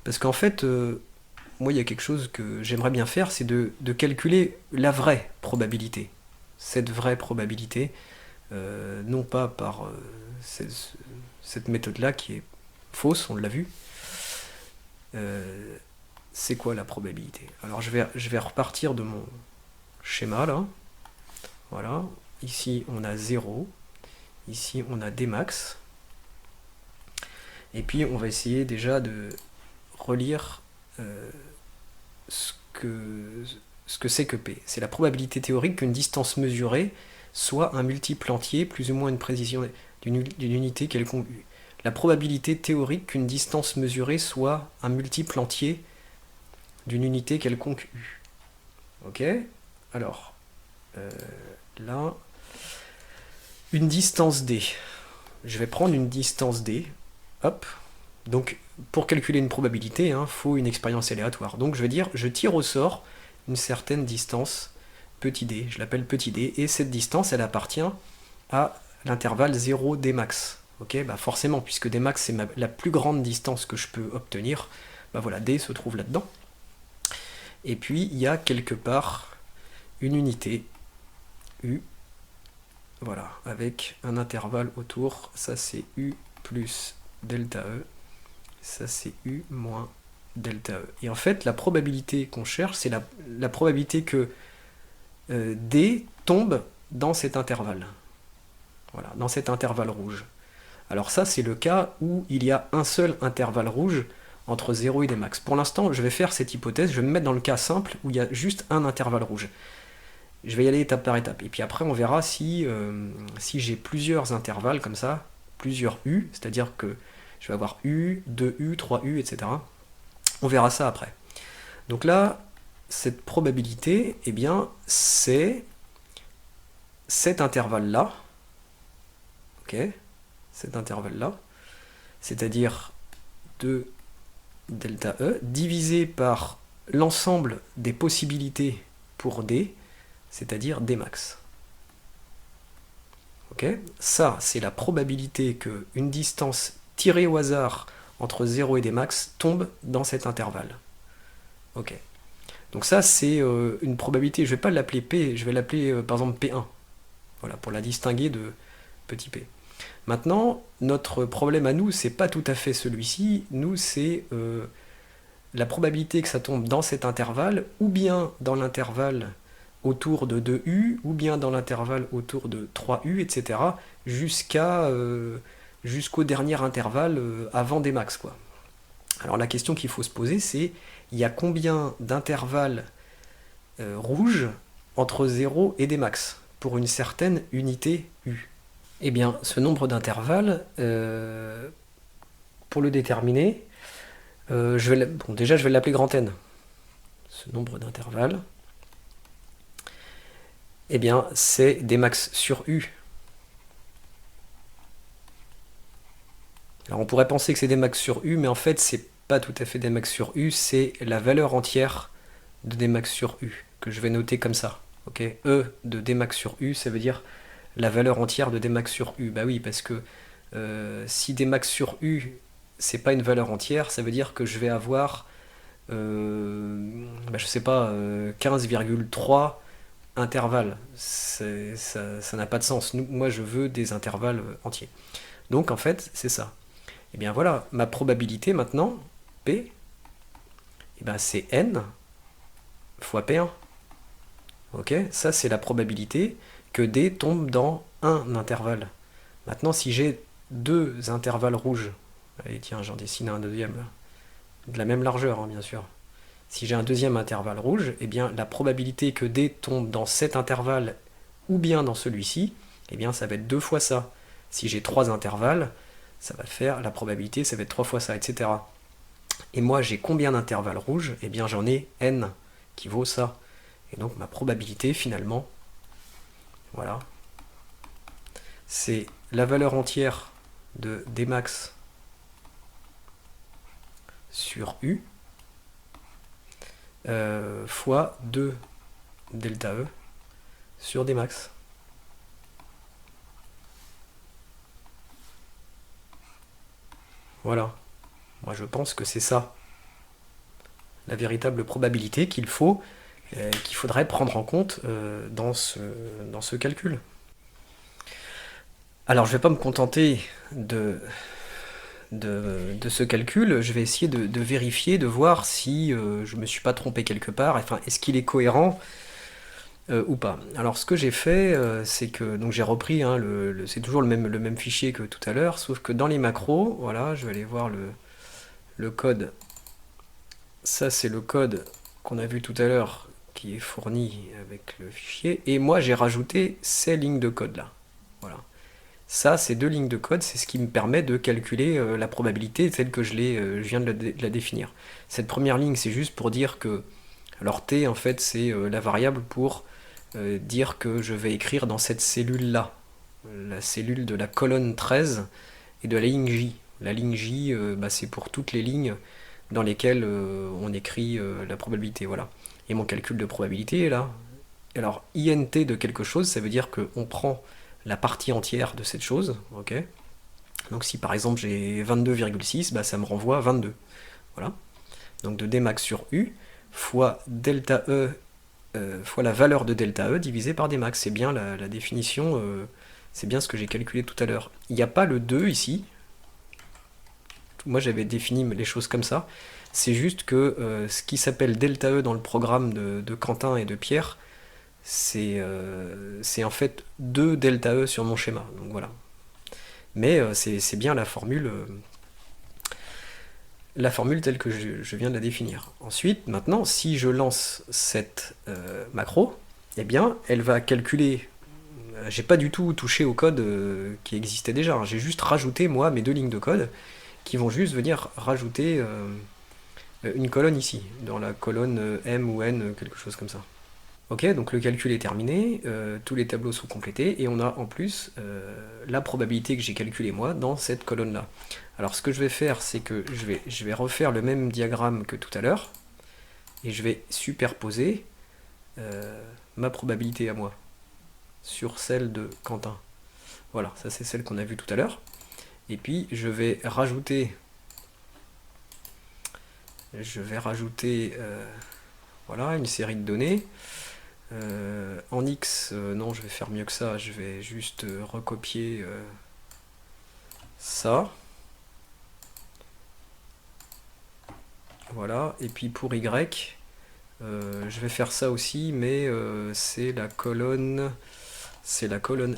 parce qu'en fait, moi il y a quelque chose que j'aimerais bien faire, c'est de calculer la vraie probabilité. Cette vraie probabilité, non pas par cette méthode-là qui est fausse, on l'a vu. C'est quoi la probabilité? Alors je vais repartir de mon schéma là. Voilà. Ici on a 0. Ici on a Dmax. Et puis on va essayer déjà de relire ce que c'est que P. C'est la probabilité théorique qu'une distance mesurée soit un multiple entier, plus ou moins une précision d'une unité quelconque U. La probabilité théorique qu'une distance mesurée soit un multiple entier d'une unité quelconque U. Ok? Alors, là, une distance d. Je vais prendre une distance d. Hop. Donc, pour calculer une probabilité, il faut une expérience aléatoire. Donc, je vais dire, je tire au sort une certaine distance petit d. Je l'appelle petit d. Et cette distance, elle appartient à l'intervalle 0 d max. Ok, bah forcément, puisque d max, c'est la plus grande distance que je peux obtenir, bah voilà, d se trouve là-dedans. Et puis, il y a quelque part une unité, u, voilà, avec un intervalle autour, ça c'est u plus delta e, ça c'est u moins delta e. Et en fait, la probabilité qu'on cherche, c'est la probabilité que d tombe dans cet intervalle. Voilà, dans cet intervalle rouge. Alors ça, c'est le cas où il y a un seul intervalle rouge entre 0 et d max. Pour l'instant, je vais faire cette hypothèse, je vais me mettre dans le cas simple où il y a juste un intervalle rouge. Je vais y aller étape par étape. Et puis après, on verra si j'ai plusieurs intervalles comme ça, plusieurs U, c'est-à-dire que je vais avoir U, 2U, 3U, etc. On verra ça après. Donc là, cette probabilité, eh bien, c'est cet intervalle-là, ok, cet intervalle-là, c'est-à-dire 2 delta E, divisé par l'ensemble des possibilités pour D, c'est-à-dire D max. Ok, ça, c'est la probabilité qu'une distance tirée au hasard entre 0 et D max tombe dans cet intervalle. Ok. Donc ça, c'est une probabilité, je ne vais pas l'appeler P, je vais l'appeler par exemple P1. Voilà, pour la distinguer de petit p. Maintenant, notre problème à nous, c'est pas tout à fait celui-ci. Nous, c'est la probabilité que ça tombe dans cet intervalle, ou bien dans l'intervalle autour de 2u, ou bien dans l'intervalle autour de 3u, etc., jusqu'au dernier intervalle avant des max, quoi. Alors la question qu'il faut se poser, c'est il y a combien d'intervalles rouges entre 0 et des max pour une certaine unité u? Eh bien, ce nombre d'intervalles, pour le déterminer, déjà je vais l'appeler grand N. Ce nombre d'intervalles, eh bien, c'est des max sur U. Alors on pourrait penser que c'est des max sur U, mais en fait, c'est pas tout à fait des max sur U, c'est la valeur entière de des max sur U, que je vais noter comme ça. Ok, E de d max sur U, ça veut dire la valeur entière de d max sur U. Bah oui, parce que si d max sur U, c'est pas une valeur entière, ça veut dire que je vais avoir, je sais pas, 15,3 intervalles. Ça n'a pas de sens. Moi, je veux des intervalles entiers. Donc, en fait, c'est ça. Et bien voilà, ma probabilité maintenant, P, eh ben, c'est N fois P1. Ok, ça c'est la probabilité que D tombe dans un intervalle. Maintenant, si j'ai deux intervalles rouges, allez tiens, j'en dessine un deuxième, là, de la même largeur, bien sûr. Si j'ai un deuxième intervalle rouge, eh bien la probabilité que D tombe dans cet intervalle ou bien dans celui-ci, eh bien ça va être 2 fois ça. Si j'ai 3 intervalles, ça va faire la probabilité, ça va être 3 fois ça, etc. Et moi, j'ai combien d'intervalles rouges? Eh bien j'en ai N qui vaut ça. Et donc ma probabilité finalement, voilà, c'est la valeur entière de D max sur U fois 2 delta E sur D max. Voilà. Moi je pense que c'est ça la véritable probabilité qu'il faudrait prendre en compte dans ce calcul. Alors je ne vais pas me contenter de ce calcul, je vais essayer de vérifier, de voir si je ne me suis pas trompé quelque part, enfin est-ce qu'il est cohérent ou pas. Alors ce que j'ai fait, c'est que donc j'ai repris, c'est toujours le même fichier que tout à l'heure, sauf que dans les macros, voilà, je vais aller voir le code. Ça c'est le code qu'on a vu tout à l'heure, qui est fourni avec le fichier, et moi j'ai rajouté ces lignes de code là. Voilà. Ça, ces 2 lignes de code, c'est ce qui me permet de calculer la probabilité telle que je viens de la définir. Cette première ligne, c'est juste pour dire que, alors t, en fait, c'est la variable pour dire que je vais écrire dans cette cellule-là, la cellule de la colonne 13 et de la ligne J. La ligne J, c'est pour toutes les lignes dans lesquelles on écrit la probabilité, voilà. Et mon calcul de probabilité est là. Alors, INT de quelque chose, ça veut dire qu'on prend la partie entière de cette chose, ok. Donc si par exemple j'ai 22,6, ça me renvoie à 22. Voilà. Donc de Dmax sur U fois delta E fois la valeur de delta E divisé par Dmax. C'est bien la définition, c'est bien ce que j'ai calculé tout à l'heure. Il n'y a pas le 2 ici. Moi j'avais défini les choses comme ça. C'est juste que ce qui s'appelle delta E dans le programme de Quentin et de Pierre, c'est en fait 2 delta E sur mon schéma. Donc voilà. Mais c'est bien la formule telle que je viens de la définir. Ensuite, maintenant, si je lance cette macro, eh bien, elle va calculer. J'ai pas du tout touché au code qui existait déjà. J'ai juste rajouté, moi, mes 2 lignes de code qui vont juste venir rajouter une colonne ici, dans la colonne M ou N, quelque chose comme ça. Ok, donc le calcul est terminé, tous les tableaux sont complétés, et on a en plus la probabilité que j'ai calculée moi dans cette colonne-là. Alors ce que je vais faire, c'est que je vais refaire le même diagramme que tout à l'heure, et je vais superposer ma probabilité à moi sur celle de Quentin. Voilà, ça c'est celle qu'on a vue tout à l'heure. Et puis je vais rajouter voilà, une série de données. En X, non, je vais faire mieux que ça, je vais juste recopier ça. Voilà, et puis pour Y, je vais faire ça aussi, mais c'est la colonne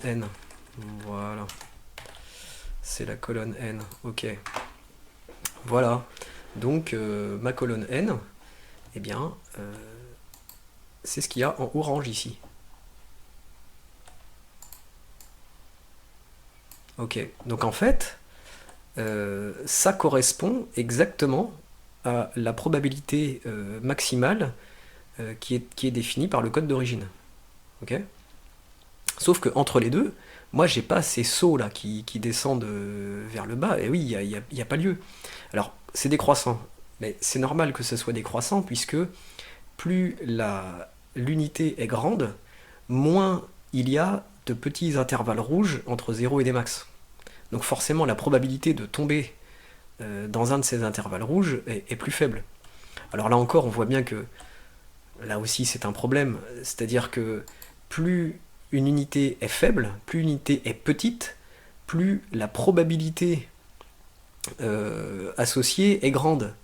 N. Voilà. C'est la colonne N, ok. Voilà, donc ma colonne N, eh bien, c'est ce qu'il y a en orange ici. Ok, donc en fait, ça correspond exactement à la probabilité maximale qui est définie par le code d'origine. Ok. Sauf que entre les deux, moi j'ai pas ces sauts là qui descendent vers le bas, et oui, il n'y a pas lieu. Alors, c'est décroissant, mais c'est normal que ça soit décroissant, puisque plus l'unité est grande, moins il y a de petits intervalles rouges entre 0 et Dmax. Donc forcément, la probabilité de tomber dans un de ces intervalles rouges est plus faible. Alors là encore, on voit bien que là aussi c'est un problème, c'est-à-dire que plus une unité est faible, plus l'unité est petite, plus la probabilité associée est grande.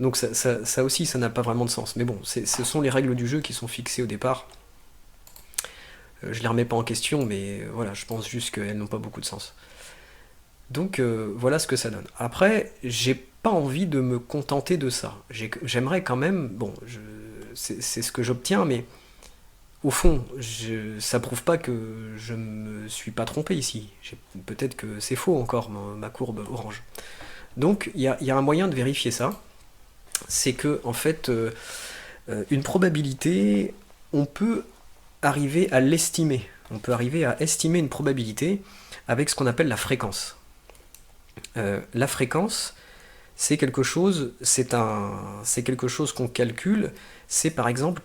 Donc ça aussi, ça n'a pas vraiment de sens. Mais bon, ce sont les règles du jeu qui sont fixées au départ. Je les remets pas en question, mais voilà, je pense juste qu'elles n'ont pas beaucoup de sens. Donc voilà ce que ça donne. Après, j'ai pas envie de me contenter de ça. J'aimerais quand même, bon, c'est ce que j'obtiens, mais au fond, ça prouve pas que je me suis pas trompé ici. Peut-être que c'est faux encore, ma courbe orange. Donc il y a un moyen de vérifier ça. C'est que, en fait, une probabilité, on peut arriver à l'estimer. On peut arriver à estimer une probabilité avec ce qu'on appelle la fréquence. La fréquence, c'est quelque chose qu'on calcule. C'est par exemple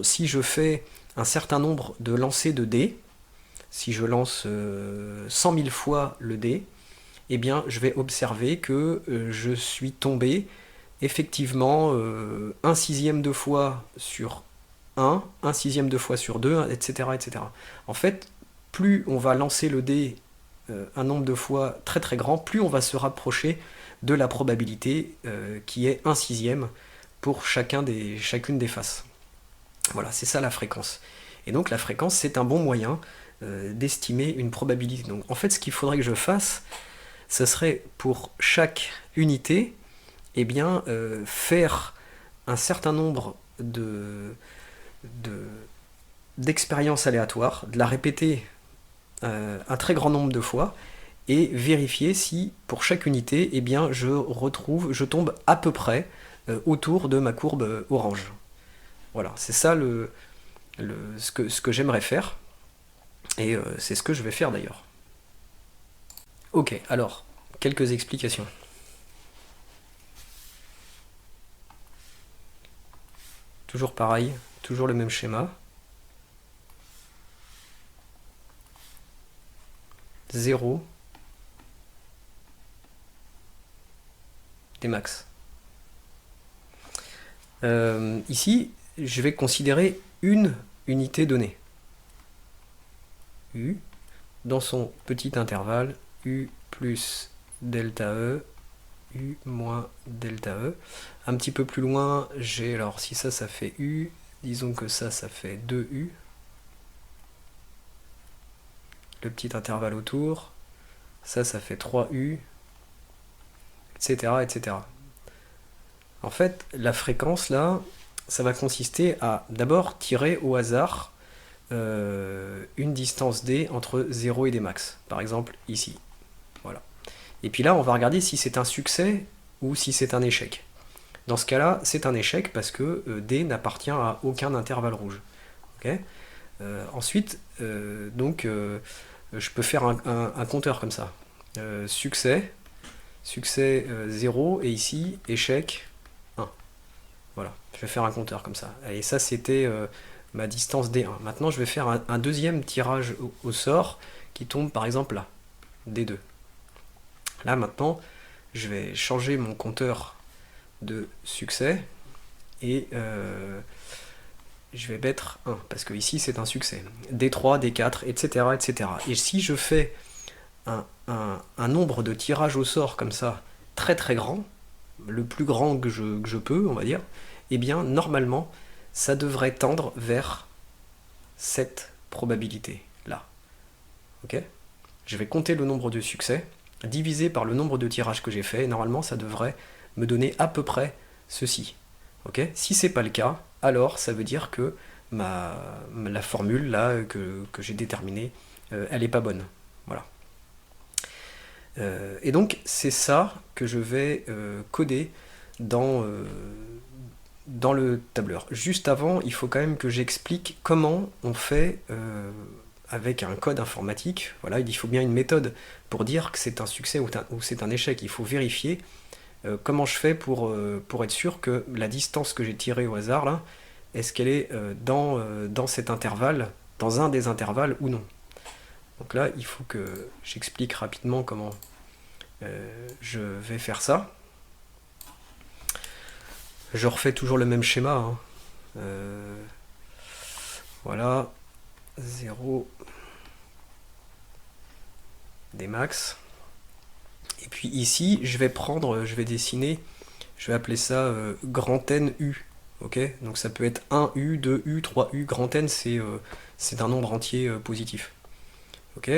si je fais un certain nombre de lancers de dés, si je lance 100 000 fois le dé, eh bien je vais observer que je suis tombé effectivement 1/6 de fois sur 1, 1/6 de fois sur 2, etc., etc. En fait, plus on va lancer le dé un nombre de fois très très grand, plus on va se rapprocher de la probabilité qui est 1/6 pour chacune des faces. Voilà, c'est ça la fréquence. Et donc la fréquence, c'est un bon moyen d'estimer une probabilité. Donc en fait, ce qu'il faudrait que je fasse, ce serait pour chaque unité, eh bien, faire un certain nombre d'expériences aléatoires, de la répéter un très grand nombre de fois, et vérifier si, pour chaque unité, eh bien, je tombe à peu près autour de ma courbe orange. Voilà, c'est ça ce que j'aimerais faire. Et c'est ce que je vais faire d'ailleurs. Ok, alors, quelques explications. Toujours pareil, toujours le même schéma. 0 des max. Ici, je vais considérer une unité donnée. U, dans son petit intervalle, U plus delta E, U moins delta E. Un petit peu plus loin, j'ai, alors si ça fait U, disons que ça fait 2U. Le petit intervalle autour, ça fait 3U, etc., etc. En fait, la fréquence là, ça va consister à d'abord tirer au hasard une distance d entre 0 et des max. Par exemple, ici. Voilà. Et puis là, on va regarder si c'est un succès ou si c'est un échec. Dans ce cas-là, c'est un échec parce que d n'appartient à aucun intervalle rouge. Okay, ensuite, je peux faire un compteur comme ça. Succès 0, et ici, échec 1. Voilà, je vais faire un compteur comme ça. Et ça, c'était ma distance D1. Maintenant, je vais faire un deuxième tirage au sort qui tombe par exemple là, D2. Là, maintenant, je vais changer mon compteur de succès et je vais mettre 1 parce que ici c'est un succès. D3, D4, etc., etc. Et si je fais un nombre de tirages au sort comme ça, très très grand, le plus grand que je peux, on va dire, eh bien normalement ça devrait tendre vers cette probabilité là. Ok ? Je vais compter le nombre de succès divisé par le nombre de tirages que j'ai fait, et normalement ça devrait me donner à peu près ceci. Ok ? Si c'est pas le cas, alors ça veut dire que la formule là que j'ai déterminée, elle est pas bonne. Voilà. Et donc c'est ça que je vais coder dans le tableur. Juste avant, il faut quand même que j'explique comment on fait avec un code informatique. Voilà, il faut bien une méthode pour dire que c'est un succès ou c'est un échec. Il faut vérifier comment je fais pour être sûr que la distance que j'ai tirée au hasard là, est-ce qu'elle est dans cet intervalle, dans un des intervalles ou non. Donc là, il faut que j'explique rapidement comment je vais faire ça. Je refais toujours le même schéma. Hein. Voilà. 0 des max. Et puis ici, je vais dessiner, je vais appeler ça grand N U. Ok, donc ça peut être 1U, 2U, 3U. Grand N, c'est un nombre entier positif. Ok,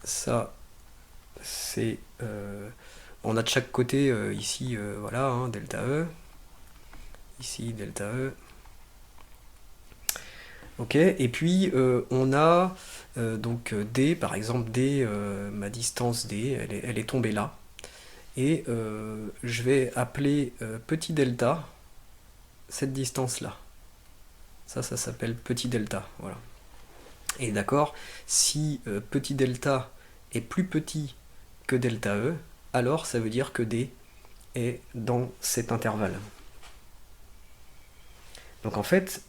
ça, c'est... on a de chaque côté, ici, voilà, hein, delta E. Ici, delta E. Ok, et puis on a donc D, par exemple, D, ma distance D, elle est tombée là. Et je vais appeler petit delta cette distance-là. Ça s'appelle petit delta. Voilà. Et d'accord, si petit delta est plus petit que delta E, alors ça veut dire que D est dans cet intervalle. Donc en fait,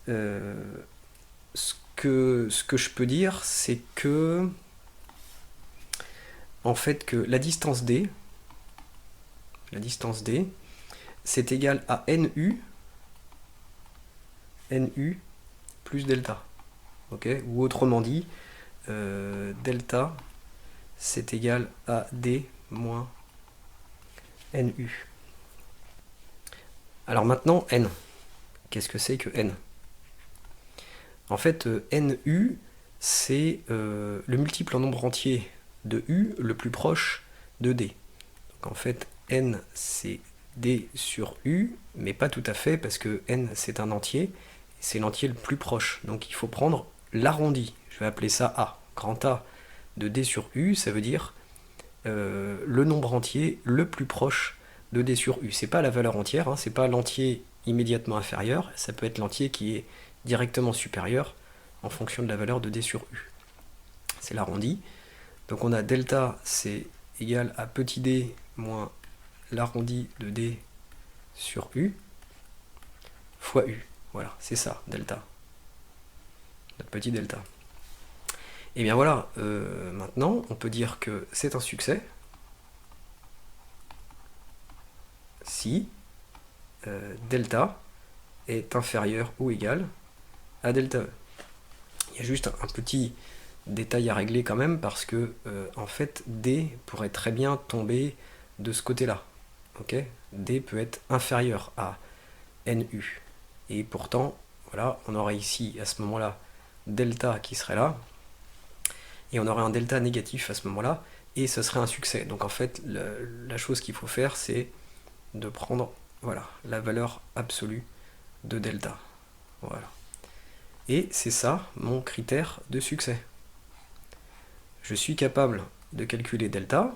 ce que je peux dire, c'est que en fait que la distance D, c'est égal à NU plus delta. Okay, ou autrement dit, delta, c'est égal à D moins NU. Alors maintenant, N. Qu'est-ce que c'est que N ? En fait, NU, c'est le multiple en nombre entier de U le plus proche de D. Donc en fait, N, c'est D sur U, mais pas tout à fait, parce que N, c'est un entier, c'est l'entier le plus proche. Donc il faut prendre l'arrondi. Je vais appeler ça A. Grand A de D sur U, ça veut dire le nombre entier le plus proche de D sur U. C'est pas la valeur entière, c'est pas l'entier immédiatement inférieur, ça peut être l'entier qui est directement supérieur en fonction de la valeur de d sur u. C'est l'arrondi. Donc on a delta, c'est égal à petit d moins l'arrondi de d sur u fois u. Voilà, c'est ça, delta. Notre petit delta. Et bien voilà, maintenant, on peut dire que c'est un succès si delta est inférieur ou égal à delta E. Il y a juste un petit détail à régler quand même, parce que en fait, D pourrait très bien tomber de ce côté-là. Okay, D peut être inférieur à NU. Et pourtant, voilà, on aurait ici, à ce moment-là, delta qui serait là, et on aurait un delta négatif à ce moment-là, et ce serait un succès. Donc en fait, la chose qu'il faut faire, c'est de prendre, voilà, la valeur absolue de delta. Voilà. Et c'est ça mon critère de succès. Je suis capable de calculer delta,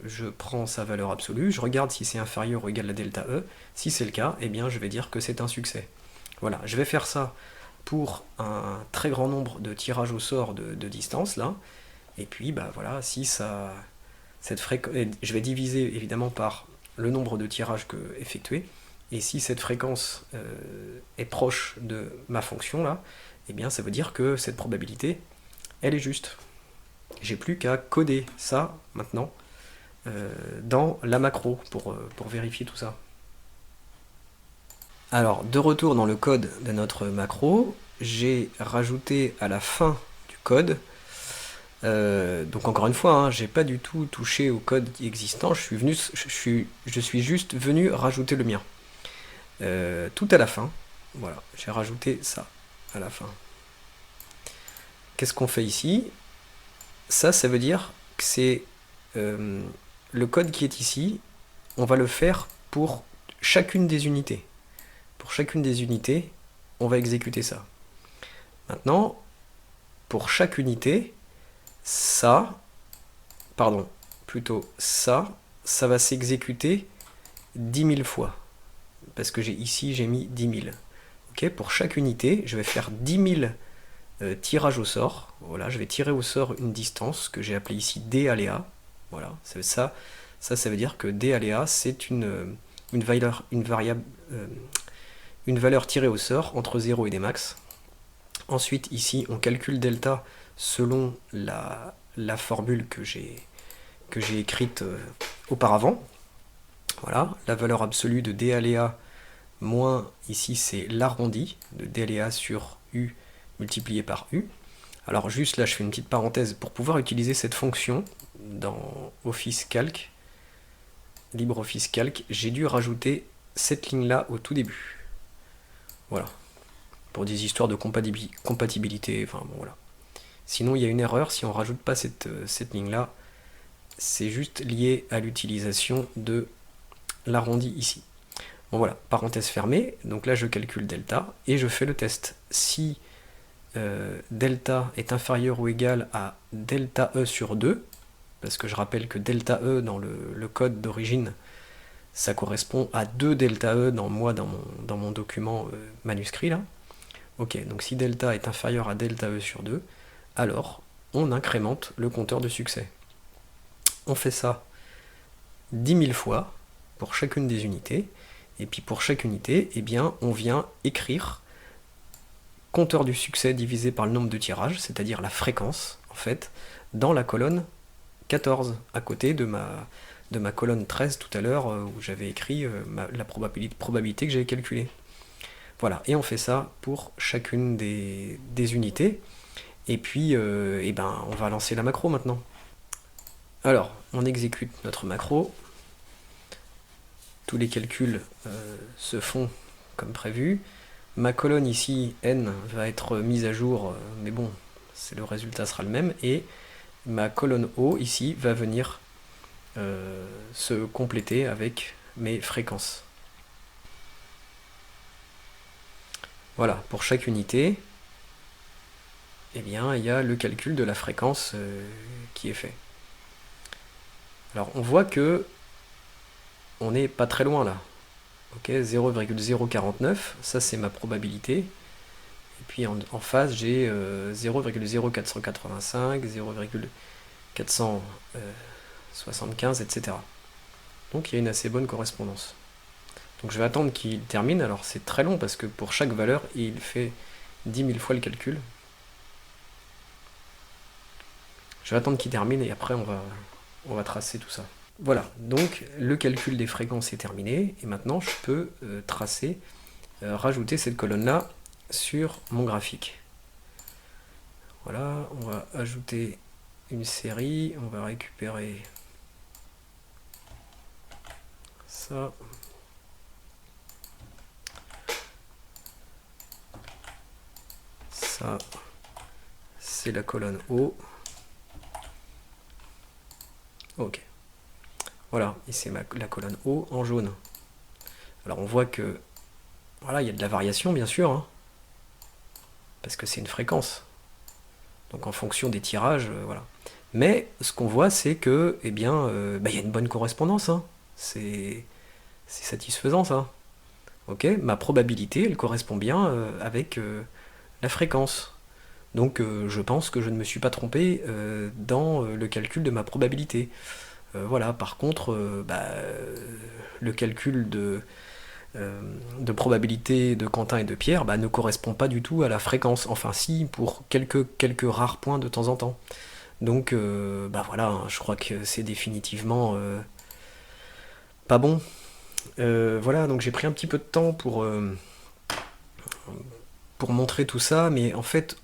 je prends sa valeur absolue, je regarde si c'est inférieur ou égal à delta E. Si c'est le cas, eh bien je vais dire que c'est un succès. Voilà, je vais faire ça pour un très grand nombre de tirages au sort de distance, là. Et puis, bah voilà, si ça, je vais diviser évidemment par le nombre de tirages effectués. Et si cette fréquence est proche de ma fonction, là, eh bien ça veut dire que cette probabilité, elle est juste. J'ai plus qu'à coder ça, maintenant, dans la macro, pour vérifier tout ça. Alors, de retour dans le code de notre macro, j'ai rajouté à la fin du code, donc encore une fois, hein, j'ai pas du tout touché au code existant, je suis juste venu rajouter le mien. Tout à la fin, voilà, j'ai rajouté ça à la fin. Qu'est-ce qu'on fait ici? Ça veut dire que c'est le code qui est ici, on va le faire pour chacune des unités. Pour chacune des unités, on va exécuter ça. Maintenant, pour chaque unité, ça va s'exécuter 10 000 fois. Parce que ici, j'ai mis 10 000. Okay, pour chaque unité, je vais faire 10 000 tirages au sort. Voilà, je vais tirer au sort une distance que j'ai appelée ici d aléa. Voilà, ça veut dire que d aléa, c'est une valeur tirée au sort entre 0 et des max. Ensuite, ici, on calcule delta selon la formule que j'ai écrite auparavant. Voilà, la valeur absolue de d aléa moins, ici, c'est l'arrondi de d aléa sur u multiplié par u. Alors juste là, je fais une petite parenthèse. Pour pouvoir utiliser cette fonction dans Office Calc, LibreOffice Calc, j'ai dû rajouter cette ligne-là au tout début. Voilà. Pour des histoires de compatibilité, enfin bon voilà. Sinon, il y a une erreur si on rajoute pas cette ligne-là. C'est juste lié à l'utilisation de l'arrondi ici. Bon voilà, parenthèse fermée. Donc là, je calcule delta et je fais le test. Si delta est inférieur ou égal à delta E sur 2, parce que je rappelle que delta E dans le code d'origine, ça correspond à 2 delta E dans mon document manuscrit là. Ok, donc si delta est inférieur à delta E sur 2, alors on incrémente le compteur de succès. On fait ça 10 000 fois pour chacune des unités, et puis pour chaque unité, eh bien, on vient écrire compteur du succès divisé par le nombre de tirages, c'est-à-dire la fréquence, en fait, dans la colonne 14, à côté de ma colonne 13 tout à l'heure, où j'avais écrit la probabilité que j'avais calculée. Voilà, et on fait ça pour chacune des unités, et puis eh ben, on va lancer la macro maintenant. Alors, on exécute notre macro, tous les calculs se font comme prévu. Ma colonne ici, n, va être mise à jour, mais bon, le résultat sera le même, et ma colonne O ici va venir se compléter avec mes fréquences. Voilà, pour chaque unité, eh bien, il y a le calcul de la fréquence qui est fait. Alors, on voit que on n'est pas très loin là. Ok, 0,049, ça c'est ma probabilité. Et puis en face, j'ai 0,0485, 0,475, etc. Donc il y a une assez bonne correspondance. Donc je vais attendre qu'il termine. Alors c'est très long parce que pour chaque valeur, il fait 10 000 fois le calcul. Je vais attendre qu'il termine et après on va tracer tout ça. Voilà, donc le calcul des fréquences est terminé. Et maintenant je peux tracer, rajouter cette colonne-là sur mon graphique. Voilà, on va ajouter une série. On va récupérer ça. Ça, c'est la colonne O. Ok. Voilà, et c'est la colonne O en jaune. Alors on voit que, voilà, il y a de la variation bien sûr, hein, parce que c'est une fréquence. Donc en fonction des tirages, voilà. Mais ce qu'on voit, c'est que, eh bien, il y a une bonne correspondance, hein. C'est satisfaisant ça. Ok, ma probabilité, elle correspond bien avec la fréquence. Donc je pense que je ne me suis pas trompé dans le calcul de ma probabilité. Voilà, par contre, le calcul de probabilité de Quentin et de Pierre ne correspond pas du tout à la fréquence. Enfin si, pour quelques rares points de temps en temps. Donc voilà, hein, je crois que c'est définitivement pas bon. Voilà, donc j'ai pris un petit peu de temps pour montrer tout ça, mais en fait,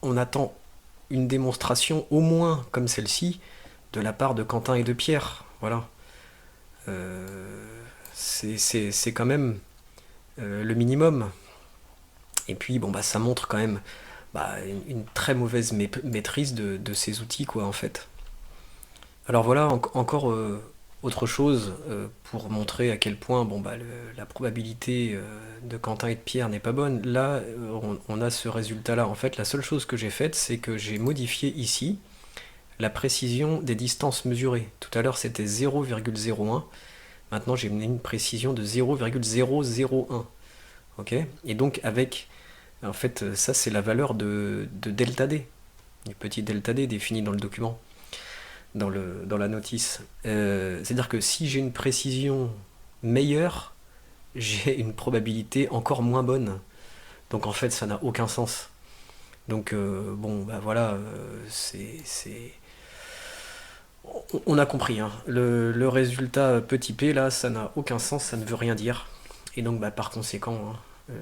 on attend une démonstration au moins comme celle-ci de la part de Quentin et de Pierre. Voilà. C'est quand même le minimum. Et puis, ça montre quand même une très mauvaise maîtrise de ces outils, quoi, en fait. Alors voilà, encore autre chose pour montrer à quel point la probabilité de Quentin et de Pierre n'est pas bonne. Là, on a ce résultat-là. En fait, la seule chose que j'ai faite, c'est que j'ai modifié ici la précision des distances mesurées. Tout à l'heure, c'était 0,01. Maintenant, j'ai une précision de 0,001. Ok ? Et donc, en fait, ça, c'est la valeur de delta D, du petit delta D défini dans le document, dans la notice. C'est-à-dire que si j'ai une précision meilleure, j'ai une probabilité encore moins bonne. Donc, en fait, ça n'a aucun sens. Donc, voilà, on a compris, hein. Le résultat petit p, là, ça n'a aucun sens, ça ne veut rien dire. Et donc, par conséquent, hein,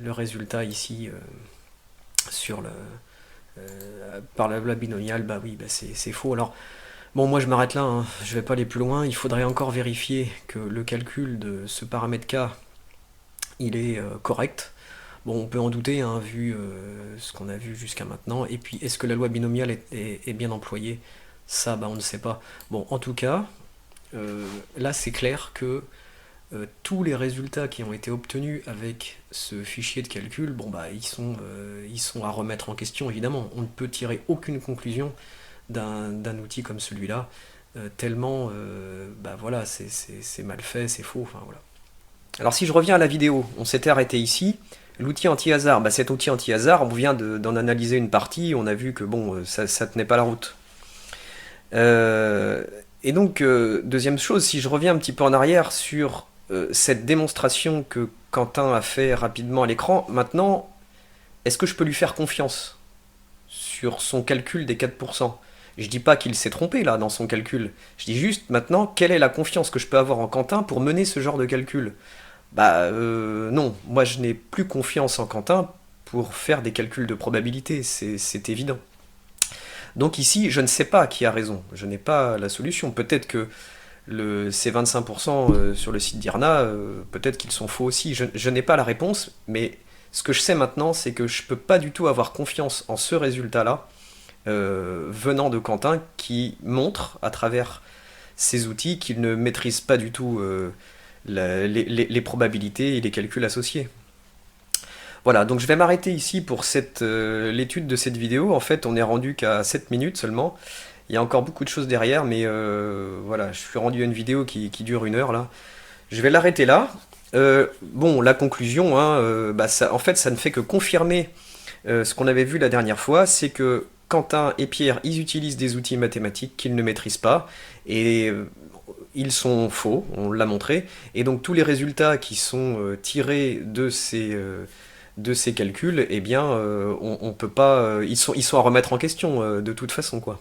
le résultat ici, par la loi binomiale, oui, c'est faux. Alors, bon, moi je m'arrête là, hein. Je vais pas aller plus loin. Il faudrait encore vérifier que le calcul de ce paramètre K, il est correct. Bon, on peut en douter, hein, vu ce qu'on a vu jusqu'à maintenant. Et puis, est-ce que la loi binomiale est bien employée? Ça, on ne sait pas. Bon, en tout cas, là, c'est clair que tous les résultats qui ont été obtenus avec ce fichier de calcul, ils sont à remettre en question, évidemment. On ne peut tirer aucune conclusion d'un outil comme celui-là, tellement, voilà, c'est mal fait, c'est faux, enfin voilà. Alors si je reviens à la vidéo, on s'était arrêté ici. L'outil anti-hasard, cet outil anti-hasard, on vient d'en analyser une partie, on a vu que ça tenait pas la route. Et donc, deuxième chose, si je reviens un petit peu en arrière sur cette démonstration que Quentin a fait rapidement à l'écran, maintenant, est-ce que je peux lui faire confiance sur son calcul des 4%? Je dis pas qu'il s'est trompé là dans son calcul, je dis juste maintenant, quelle est la confiance que je peux avoir en Quentin pour mener ce genre de calcul? Non, moi je n'ai plus confiance en Quentin pour faire des calculs de probabilité, c'est évident. Donc ici, je ne sais pas qui a raison, je n'ai pas la solution. Peut-être que ces 25% sur le site d'IRNA, peut-être qu'ils sont faux aussi, je n'ai pas la réponse, mais ce que je sais maintenant, c'est que je ne peux pas du tout avoir confiance en ce résultat-là, venant de Quentin, qui montre, à travers ces outils, qu'il ne maîtrise pas du tout les probabilités et les calculs associés. Voilà, donc je vais m'arrêter ici pour l'étude de cette vidéo. En fait, on n'est rendu qu'à 7 minutes seulement. Il y a encore beaucoup de choses derrière, mais voilà, je suis rendu à une vidéo qui dure 1 heure là. Je vais l'arrêter là. Bon, la conclusion, hein, bah ça, en fait, ça ne fait que confirmer ce qu'on avait vu la dernière fois, c'est que Quentin et Pierre, ils utilisent des outils mathématiques qu'ils ne maîtrisent pas, et ils sont faux, on l'a montré, et donc tous les résultats qui sont tirés de ces calculs, eh bien, on peut pas, ils sont à remettre en question de toute façon, quoi.